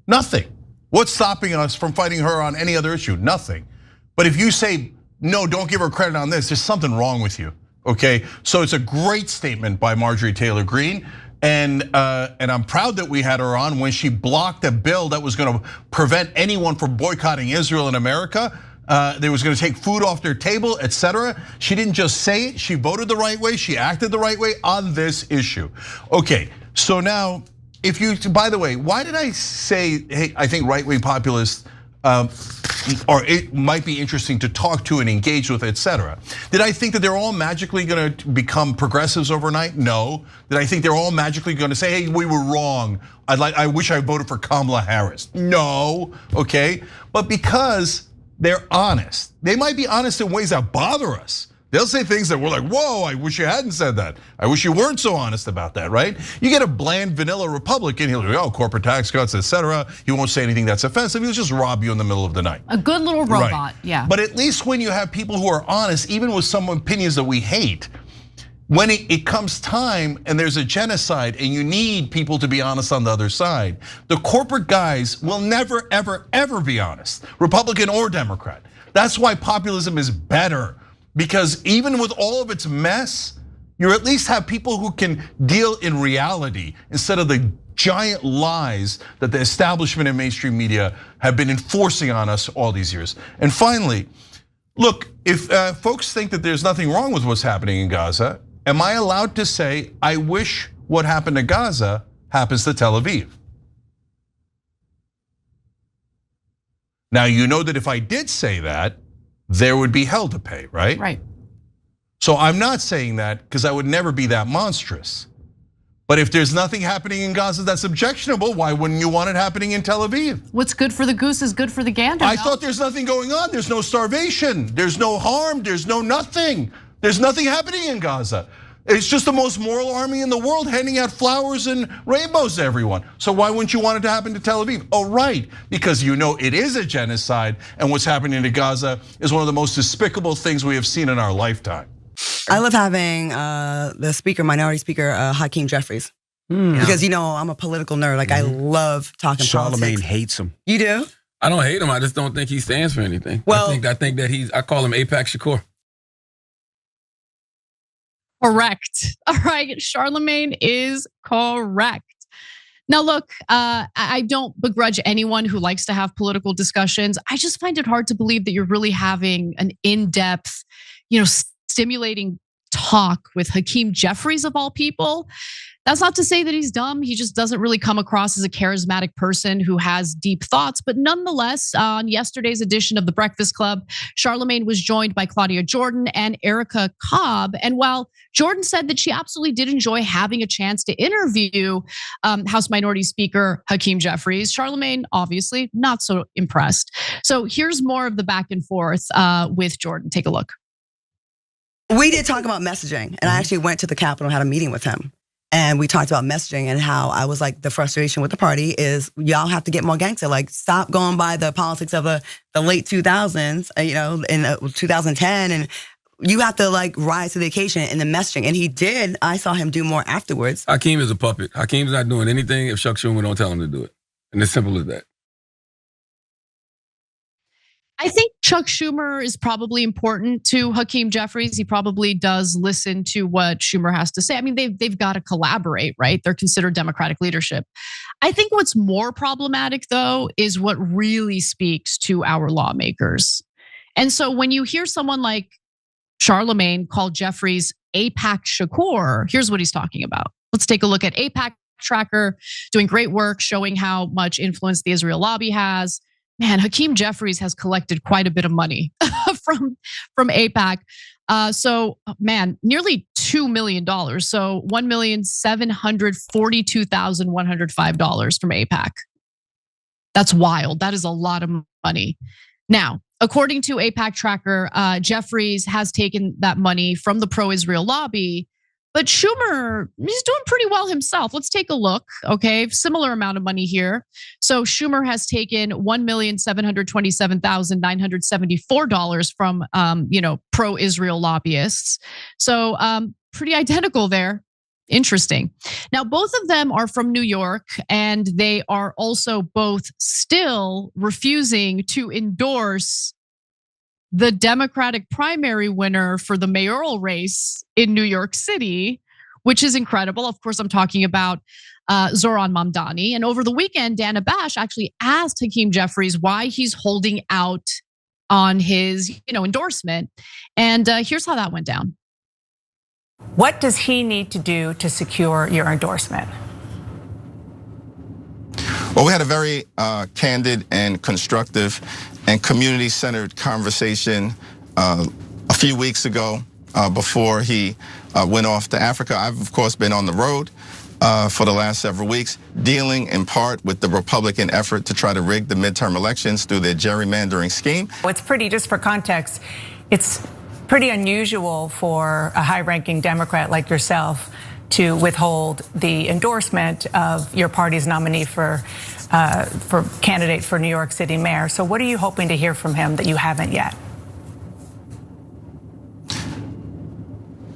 Nothing. What's stopping us from fighting her on any other issue? Nothing. But if you say no, don't give her credit on this, there's something wrong with you. Okay, so it's a great statement by Marjorie Taylor Greene, and I'm proud that we had her on when she blocked a bill that was going to prevent anyone from boycotting Israel in America. That was going to take food off their table, etc. She didn't just say it; she voted the right way, she acted the right way on this issue. Okay, so now, if you, by the way, why did I say, hey, I think right-wing populists? Or it might be interesting to talk to and engage with, etc. Did I think that they're all magically going to become progressives overnight? No. Did I think they're all magically going to say, hey, we were wrong. I wish I voted for Kamala Harris. No, okay? But because they're honest, they might be honest in ways that bother us. They'll say things that we're like, whoa, I wish you hadn't said that. I wish you weren't so honest about that, right? You get a bland vanilla Republican, he'll go, corporate tax cuts, etc. He won't say anything that's offensive, he'll just rob you in the middle of the night. A good little robot, right. Yeah. But at least when you have people who are honest, even with some opinions that we hate, when it comes time and there's a genocide and you need people to be honest on the other side, the corporate guys will never, ever, ever be honest, Republican or Democrat. That's why populism is better. Because even with all of its mess, you at least have people who can deal in reality instead of the giant lies that the establishment and mainstream media have been enforcing on us all these years. And finally, look, if folks think that there's nothing wrong with what's happening in Gaza, am I allowed to say, I wish what happened to Gaza happens to Tel Aviv. Now, you know that if I did say that, there would be hell to pay, right? Right. So I'm not saying that because I would never be that monstrous. But if there's nothing happening in Gaza that's objectionable, why wouldn't you want it happening in Tel Aviv? What's good for the goose is good for the gander. I thought there's nothing going on. There's no starvation. There's no harm. There's no nothing. There's nothing happening in Gaza. It's just the most moral army in the world handing out flowers and rainbows to everyone. So why wouldn't you want it to happen to Tel Aviv? Oh, right, because you know it is a genocide, and what's happening to Gaza is one of the most despicable things we have seen in our lifetime. I love having the speaker, minority speaker, Hakeem Jeffries. Because I'm a political nerd. Like I love talking Charlemagne politics. hates him. You do? I don't hate him. I just don't think he stands for anything. Well, I think that I call him AIPAC Shakur. Correct. All right, Charlemagne is correct. Now, look, I don't begrudge anyone who likes to have political discussions. I just find it hard to believe that you're really having an in-depth, stimulating talk with Hakeem Jeffries of all people. That's not to say that he's dumb. He just doesn't really come across as a charismatic person who has deep thoughts. But nonetheless, on yesterday's edition of The Breakfast Club, Charlemagne was joined by Claudia Jordan and Erica Cobb. And while Jordan said that she absolutely did enjoy having a chance to interview House Minority Speaker Hakeem Jeffries, Charlemagne obviously not so impressed. So here's more of the back and forth with Jordan. Take a look. We did talk about messaging, and I actually went to the Capitol and had a meeting with him. And we talked about messaging and how I was like, the frustration with the party is y'all have to get more gangster. Like, stop going by the politics of the late 2000s, in 2010. And you have to like rise to the occasion in the messaging. And he did. I saw him do more afterwards. Hakeem is a puppet. Hakeem's not doing anything if Chuck Schumer don't tell him to do it. And it's simple as that. I think Chuck Schumer is probably important to Hakeem Jeffries. He probably does listen to what Schumer has to say. I mean, they've got to collaborate, right? They're considered Democratic leadership. I think what's more problematic, though, is what really speaks to our lawmakers. And so when you hear someone like Charlemagne call Jeffries AIPAC Shakur, here's what he's talking about. Let's take a look at AIPAC Tracker, doing great work showing how much influence the Israel lobby has. Man, Hakeem Jeffries has collected quite a bit of money from AIPAC. So, man, nearly $2 million. So $1,742,105 from AIPAC. That's wild. That is a lot of money. Now, according to AIPAC Tracker, Jeffries has taken that money from the pro-Israel lobby. But Schumer, he's doing pretty well himself. Let's take a look, okay? Similar amount of money here. So Schumer has taken $1,727,974 from, pro-Israel lobbyists. So pretty identical there. Interesting. Now, both of them are from New York, and they are also both still refusing to endorse the Democratic primary winner for the mayoral race in New York City, which is incredible. Of course, I'm talking about Zoran Mamdani. And over the weekend, Dana Bash actually asked Hakeem Jeffries why he's holding out on his, endorsement. And here's how that went down. What does he need to do to secure your endorsement? Well, we had a very candid and constructive and community-centered conversation a few weeks ago before he went off to Africa. I've, of course, been on the road for the last several weeks, dealing in part with the Republican effort to try to rig the midterm elections through their gerrymandering scheme. It's pretty, just for context, it's pretty unusual for a high-ranking Democrat like yourself to withhold the endorsement of your party's nominee for candidate for New York City mayor. So what are you hoping to hear from him that you haven't yet?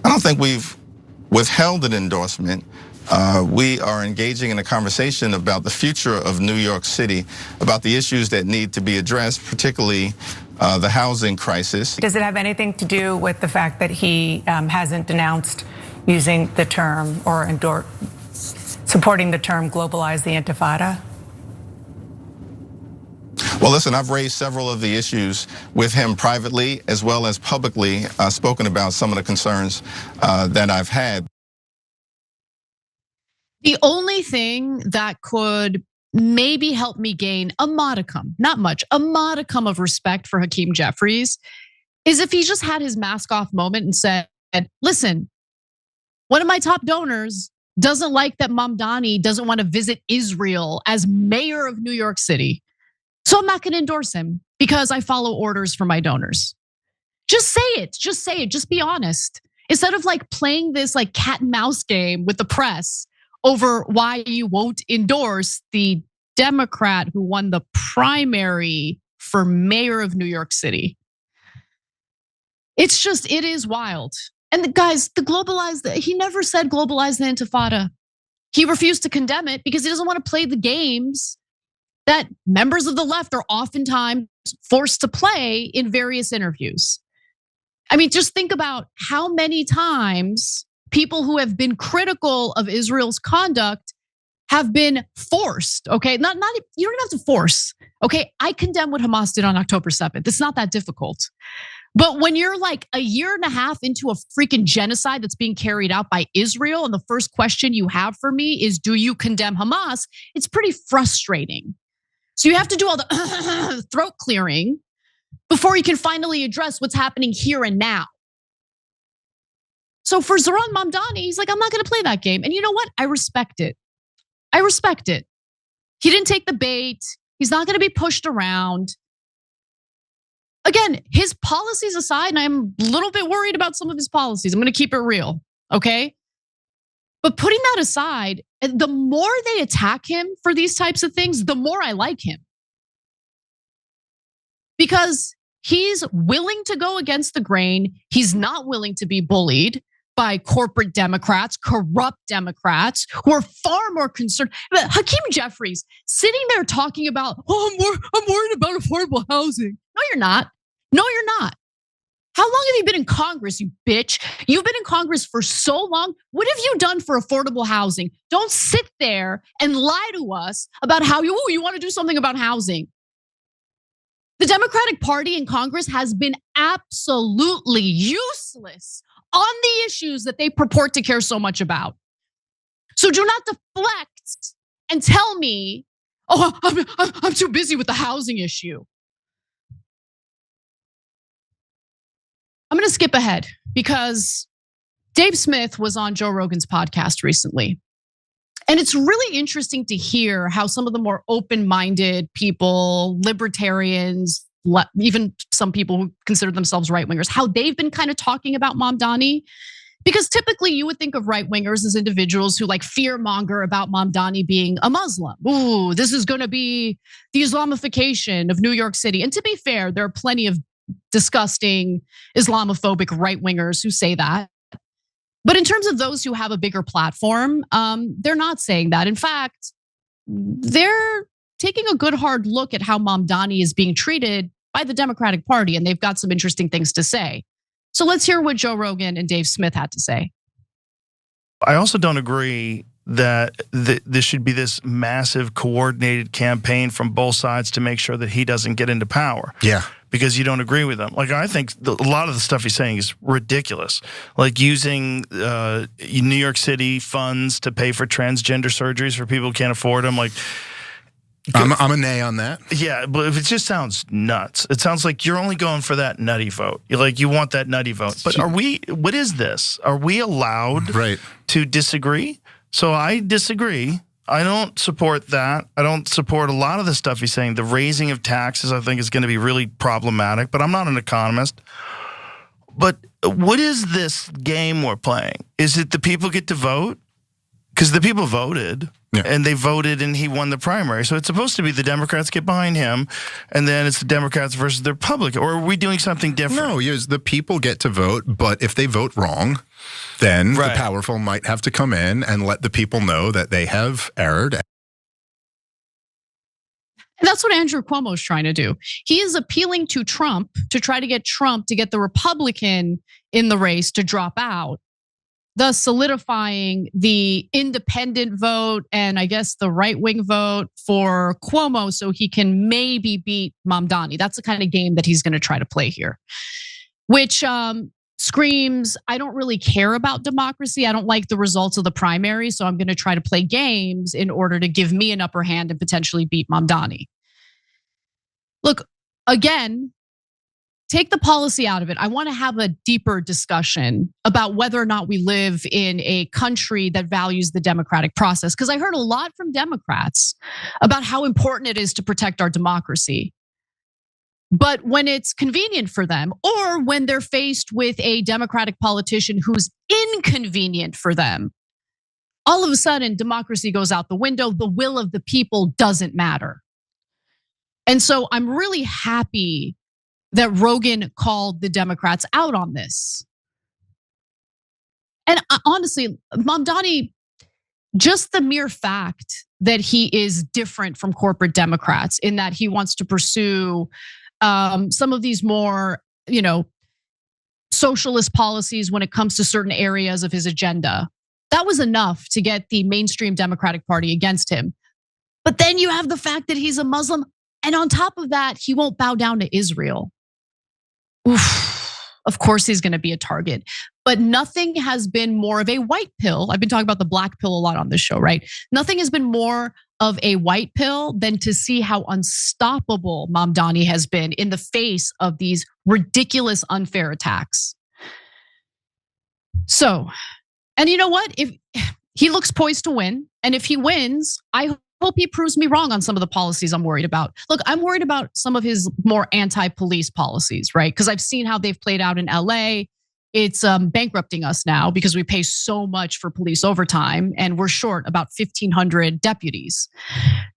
I don't think we've withheld an endorsement. We are engaging in a conversation about the future of New York City, about the issues that need to be addressed, particularly the housing crisis. Does it have anything to do with the fact that he hasn't denounced using the term or supporting the term globalize the Intifada? Well, listen, I've raised several of the issues with him privately as well as publicly, spoken about some of the concerns that I've had. The only thing that could maybe help me gain a modicum, not much, a modicum of respect for Hakeem Jeffries is if he just had his mask off moment and said, listen, one of my top donors doesn't like that Mamdani doesn't want to visit Israel as mayor of New York City. So I'm not going to endorse him because I follow orders from my donors. Just say it, just be honest. Instead of like playing this like cat and mouse game with the press over why you won't endorse the Democrat who won the primary for mayor of New York City. It is wild. And the guys, he never said globalize the intifada. He refused to condemn it because he doesn't want to play the games that members of the left are oftentimes forced to play in various interviews. I mean, just think about how many times people who have been critical of Israel's conduct have been forced, okay? Not you don't even have to force, okay? I condemn what Hamas did on October 7th. It's not that difficult. But when you're like a year and a half into a freaking genocide that's being carried out by Israel, and the first question you have for me is, do you condemn Hamas? It's pretty frustrating. So you have to do all the throat clearing before you can finally address what's happening here and now. So for Zoran Mamdani, he's like, I'm not gonna play that game. And you know what? I respect it. He didn't take the bait. He's not gonna be pushed around. Again, his policies aside, and I'm a little bit worried about some of his policies. I'm gonna keep it real, okay? But putting that aside, the more they attack him for these types of things, the more I like him. Because he's willing to go against the grain. He's not willing to be bullied by corporate Democrats, corrupt Democrats who are far more concerned. Hakeem Jeffries sitting there talking about, I'm worried about affordable housing. No, you're not. How long have you been in Congress, you bitch? You've been in Congress for so long. What have you done for affordable housing? Don't sit there and lie to us about how you want to do something about housing. The Democratic Party in Congress has been absolutely useless on the issues that they purport to care so much about. So do not deflect and tell me, I'm too busy with the housing issue. I'm gonna skip ahead because Dave Smith was on Joe Rogan's podcast recently. And it's really interesting to hear how some of the more open-minded people, libertarians, even some people who consider themselves right-wingers, how they've been kind of talking about Mamdani. Because typically you would think of right-wingers as individuals who like fear-monger about Mamdani being a Muslim. Ooh, this is gonna be the Islamification of New York City. And to be fair, there are plenty of disgusting Islamophobic right-wingers who say that. But in terms of those who have a bigger platform, they're not saying that. In fact, they're taking a good hard look at how Mamdani is being treated by the Democratic Party, and they've got some interesting things to say. So let's hear what Joe Rogan and Dave Smith had to say. I also don't agree that this should be this massive coordinated campaign from both sides to make sure that he doesn't get into power. Yeah. Because you don't agree with them. Like, I think a lot of the stuff he's saying is ridiculous. Like using New York City funds to pay for transgender surgeries for people who can't afford them. Like, I'm a nay on that. Yeah, but it just sounds nuts. It sounds like you're only going for that nutty vote. You want that nutty vote. But what is this? Are we allowed to disagree? So I disagree. I don't support that. I don't support a lot of the stuff he's saying. The raising of taxes, I think, is going to be really problematic, but I'm not an economist. But what is this game we're playing? Is it the people get to vote? Because the people voted, and they voted and he won the primary. So it's supposed to be the Democrats get behind him, and then it's the Democrats versus the Republicans. Or are we doing something different? No, the people get to vote, but if they vote wrong, then the powerful might have to come in and let the people know that they have erred. And that's what Andrew Cuomo is trying to do. He is appealing to Trump to try to get Trump to get the Republican in the race to drop out, thus solidifying the independent vote and I guess the right-wing vote for Cuomo so he can maybe beat Mamdani. That's the kind of game that he's going to try to play here, which screams, I don't really care about democracy. I don't like the results of the primary, so I'm going to try to play games in order to give me an upper hand and potentially beat Mamdani. Look, again, take the policy out of it. I want to have a deeper discussion about whether or not we live in a country that values the democratic process. Because I heard a lot from Democrats about how important it is to protect our democracy. But when it's convenient for them, or when they're faced with a Democratic politician who's inconvenient for them, all of a sudden democracy goes out the window. The will of the people doesn't matter. And so I'm really happy that Rogan called the Democrats out on this. And honestly, Mamdani, just the mere fact that he is different from corporate Democrats in that he wants to pursue some of these more, socialist policies when it comes to certain areas of his agenda. That was enough to get the mainstream Democratic Party against him. But then you have the fact that he's a Muslim, and on top of that, he won't bow down to Israel. Oof, of course he's going to be a target. But nothing has been more of a white pill. I've been talking about the black pill a lot on this show, right? Nothing has been more of a white pill than to see how unstoppable Mamdani has been in the face of these ridiculous, unfair attacks. So, and you know what? If he looks poised to win, and if he wins, I hope he proves me wrong on some of the policies I'm worried about. Look, I'm worried about some of his more anti-police policies, right? Because I've seen how they've played out in LA. It's bankrupting us now because we pay so much for police overtime and we're short about 1,500 deputies.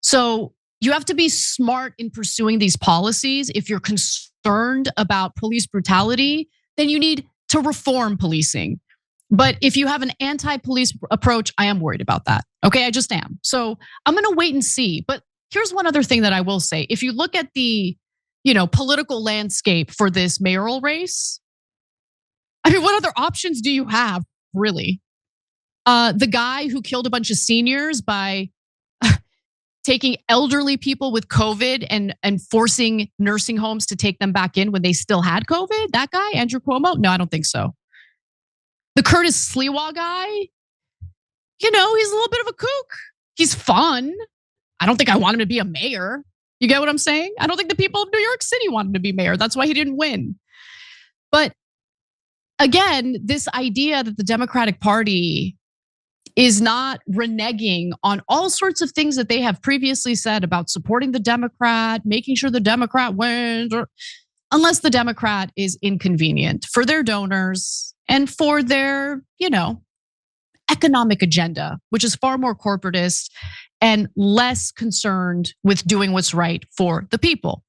So you have to be smart in pursuing these policies. If you're concerned about police brutality, then you need to reform policing. But if you have an anti-police approach, I am worried about that. Okay, I just am. So I'm gonna wait and see. But here's one other thing that I will say. If you look at the, political landscape for this mayoral race, I mean, what other options do you have, really? The guy who killed a bunch of seniors by taking elderly people with COVID and forcing nursing homes to take them back in when they still had COVID? That guy, Andrew Cuomo? No, I don't think so. The Curtis Sliwa guy, he's a little bit of a kook. He's fun. I don't think I want him to be a mayor. You get what I'm saying? I don't think the people of New York City want him to be mayor. That's why he didn't win. But again, this idea that the Democratic Party is not reneging on all sorts of things that they have previously said about supporting the Democrat, making sure the Democrat wins, unless the Democrat is inconvenient for their donors and for their, economic agenda, which is far more corporatist and less concerned with doing what's right for the people.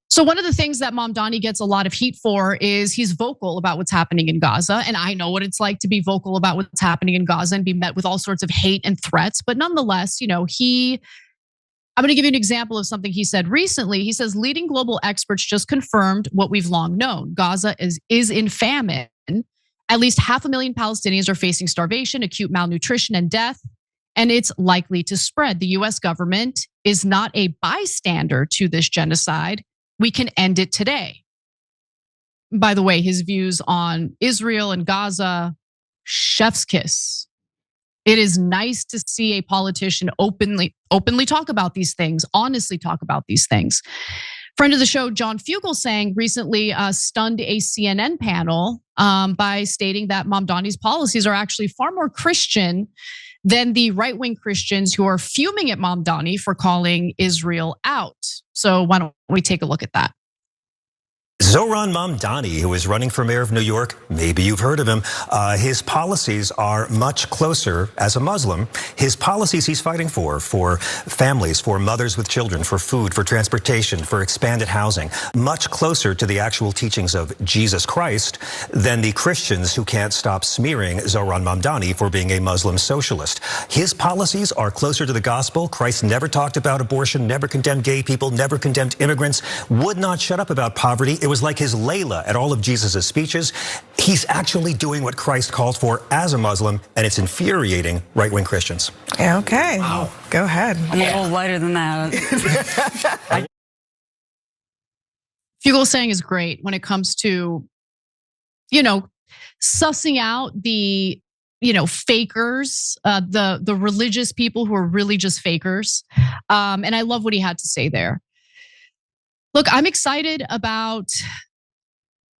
So one of the things that Mamdani gets a lot of heat for is he's vocal about what's happening in Gaza. And I know what it's like to be vocal about what's happening in Gaza and be met with all sorts of hate and threats. But nonetheless, I'm going to give you an example of something he said recently. He says, leading global experts just confirmed what we've long known. Gaza is in famine. At least 500,000 Palestinians are facing starvation, acute malnutrition, and death. And it's likely to spread. The US government is not a bystander to this genocide. We can end it today. By the way, his views on Israel and Gaza, chef's kiss. It is nice to see a politician openly talk about these things, honestly talk about these things. Friend of the show, John Fugelsang, recently stunned a CNN panel by stating that Mamdani's policies are actually far more Christian than the right-wing Christians who are fuming at Mamdani for calling Israel out. So why don't we take a look at that? Zohran Mamdani, who is running for mayor of New York, maybe you've heard of him, his policies are much closer, as a Muslim, his policies he's fighting for families, for mothers with children, for food, for transportation, for expanded housing, much closer to the actual teachings of Jesus Christ than the Christians who can't stop smearing Zohran Mamdani for being a Muslim socialist. His policies are closer to the gospel. Christ never talked about abortion, never condemned gay people, never condemned immigrants, would not shut up about poverty. It was like his Layla at all of Jesus' speeches. He's actually doing what Christ called for as a Muslim, and it's infuriating right-wing Christians. Okay, wow. Go ahead. I'm a little lighter than that. Fugelsang is great when it comes to, sussing out the fakers, the religious people who are really just fakers. And I love what he had to say there. Look, I'm excited about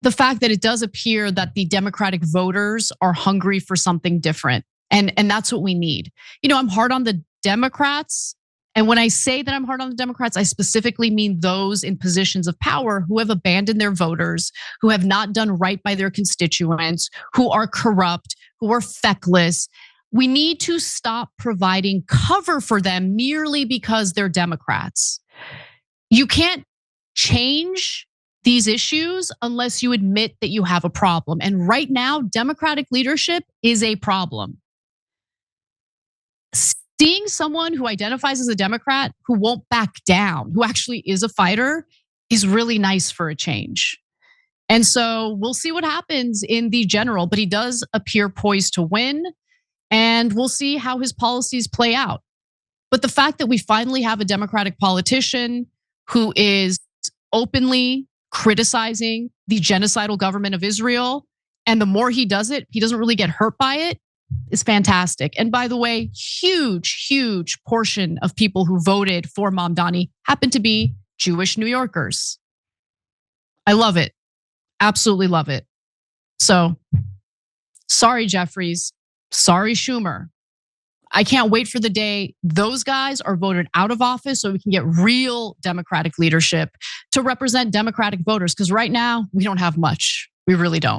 the fact that it does appear that the Democratic voters are hungry for something different. And that's what we need. I'm hard on the Democrats. And when I say that I'm hard on the Democrats, I specifically mean those in positions of power who have abandoned their voters, who have not done right by their constituents, who are corrupt, who are feckless. We need to stop providing cover for them merely because they're Democrats. You can't change these issues unless you admit that you have a problem. And right now, Democratic leadership is a problem. Seeing someone who identifies as a Democrat who won't back down, who actually is a fighter, is really nice for a change. And so we'll see what happens in the general, but he does appear poised to win, and we'll see how his policies play out. But the fact that we finally have a Democratic politician who is openly criticizing the genocidal government of Israel, and the more he does it, he doesn't really get hurt by it, is fantastic. And by the way, huge portion of people who voted for Mamdani happen to be Jewish New Yorkers. I love it. Absolutely love it. So, sorry, Jeffries. Sorry, Schumer. I can't wait for the day those guys are voted out of office so we can get real Democratic leadership to represent Democratic voters. Because right now, we don't have much. We really don't.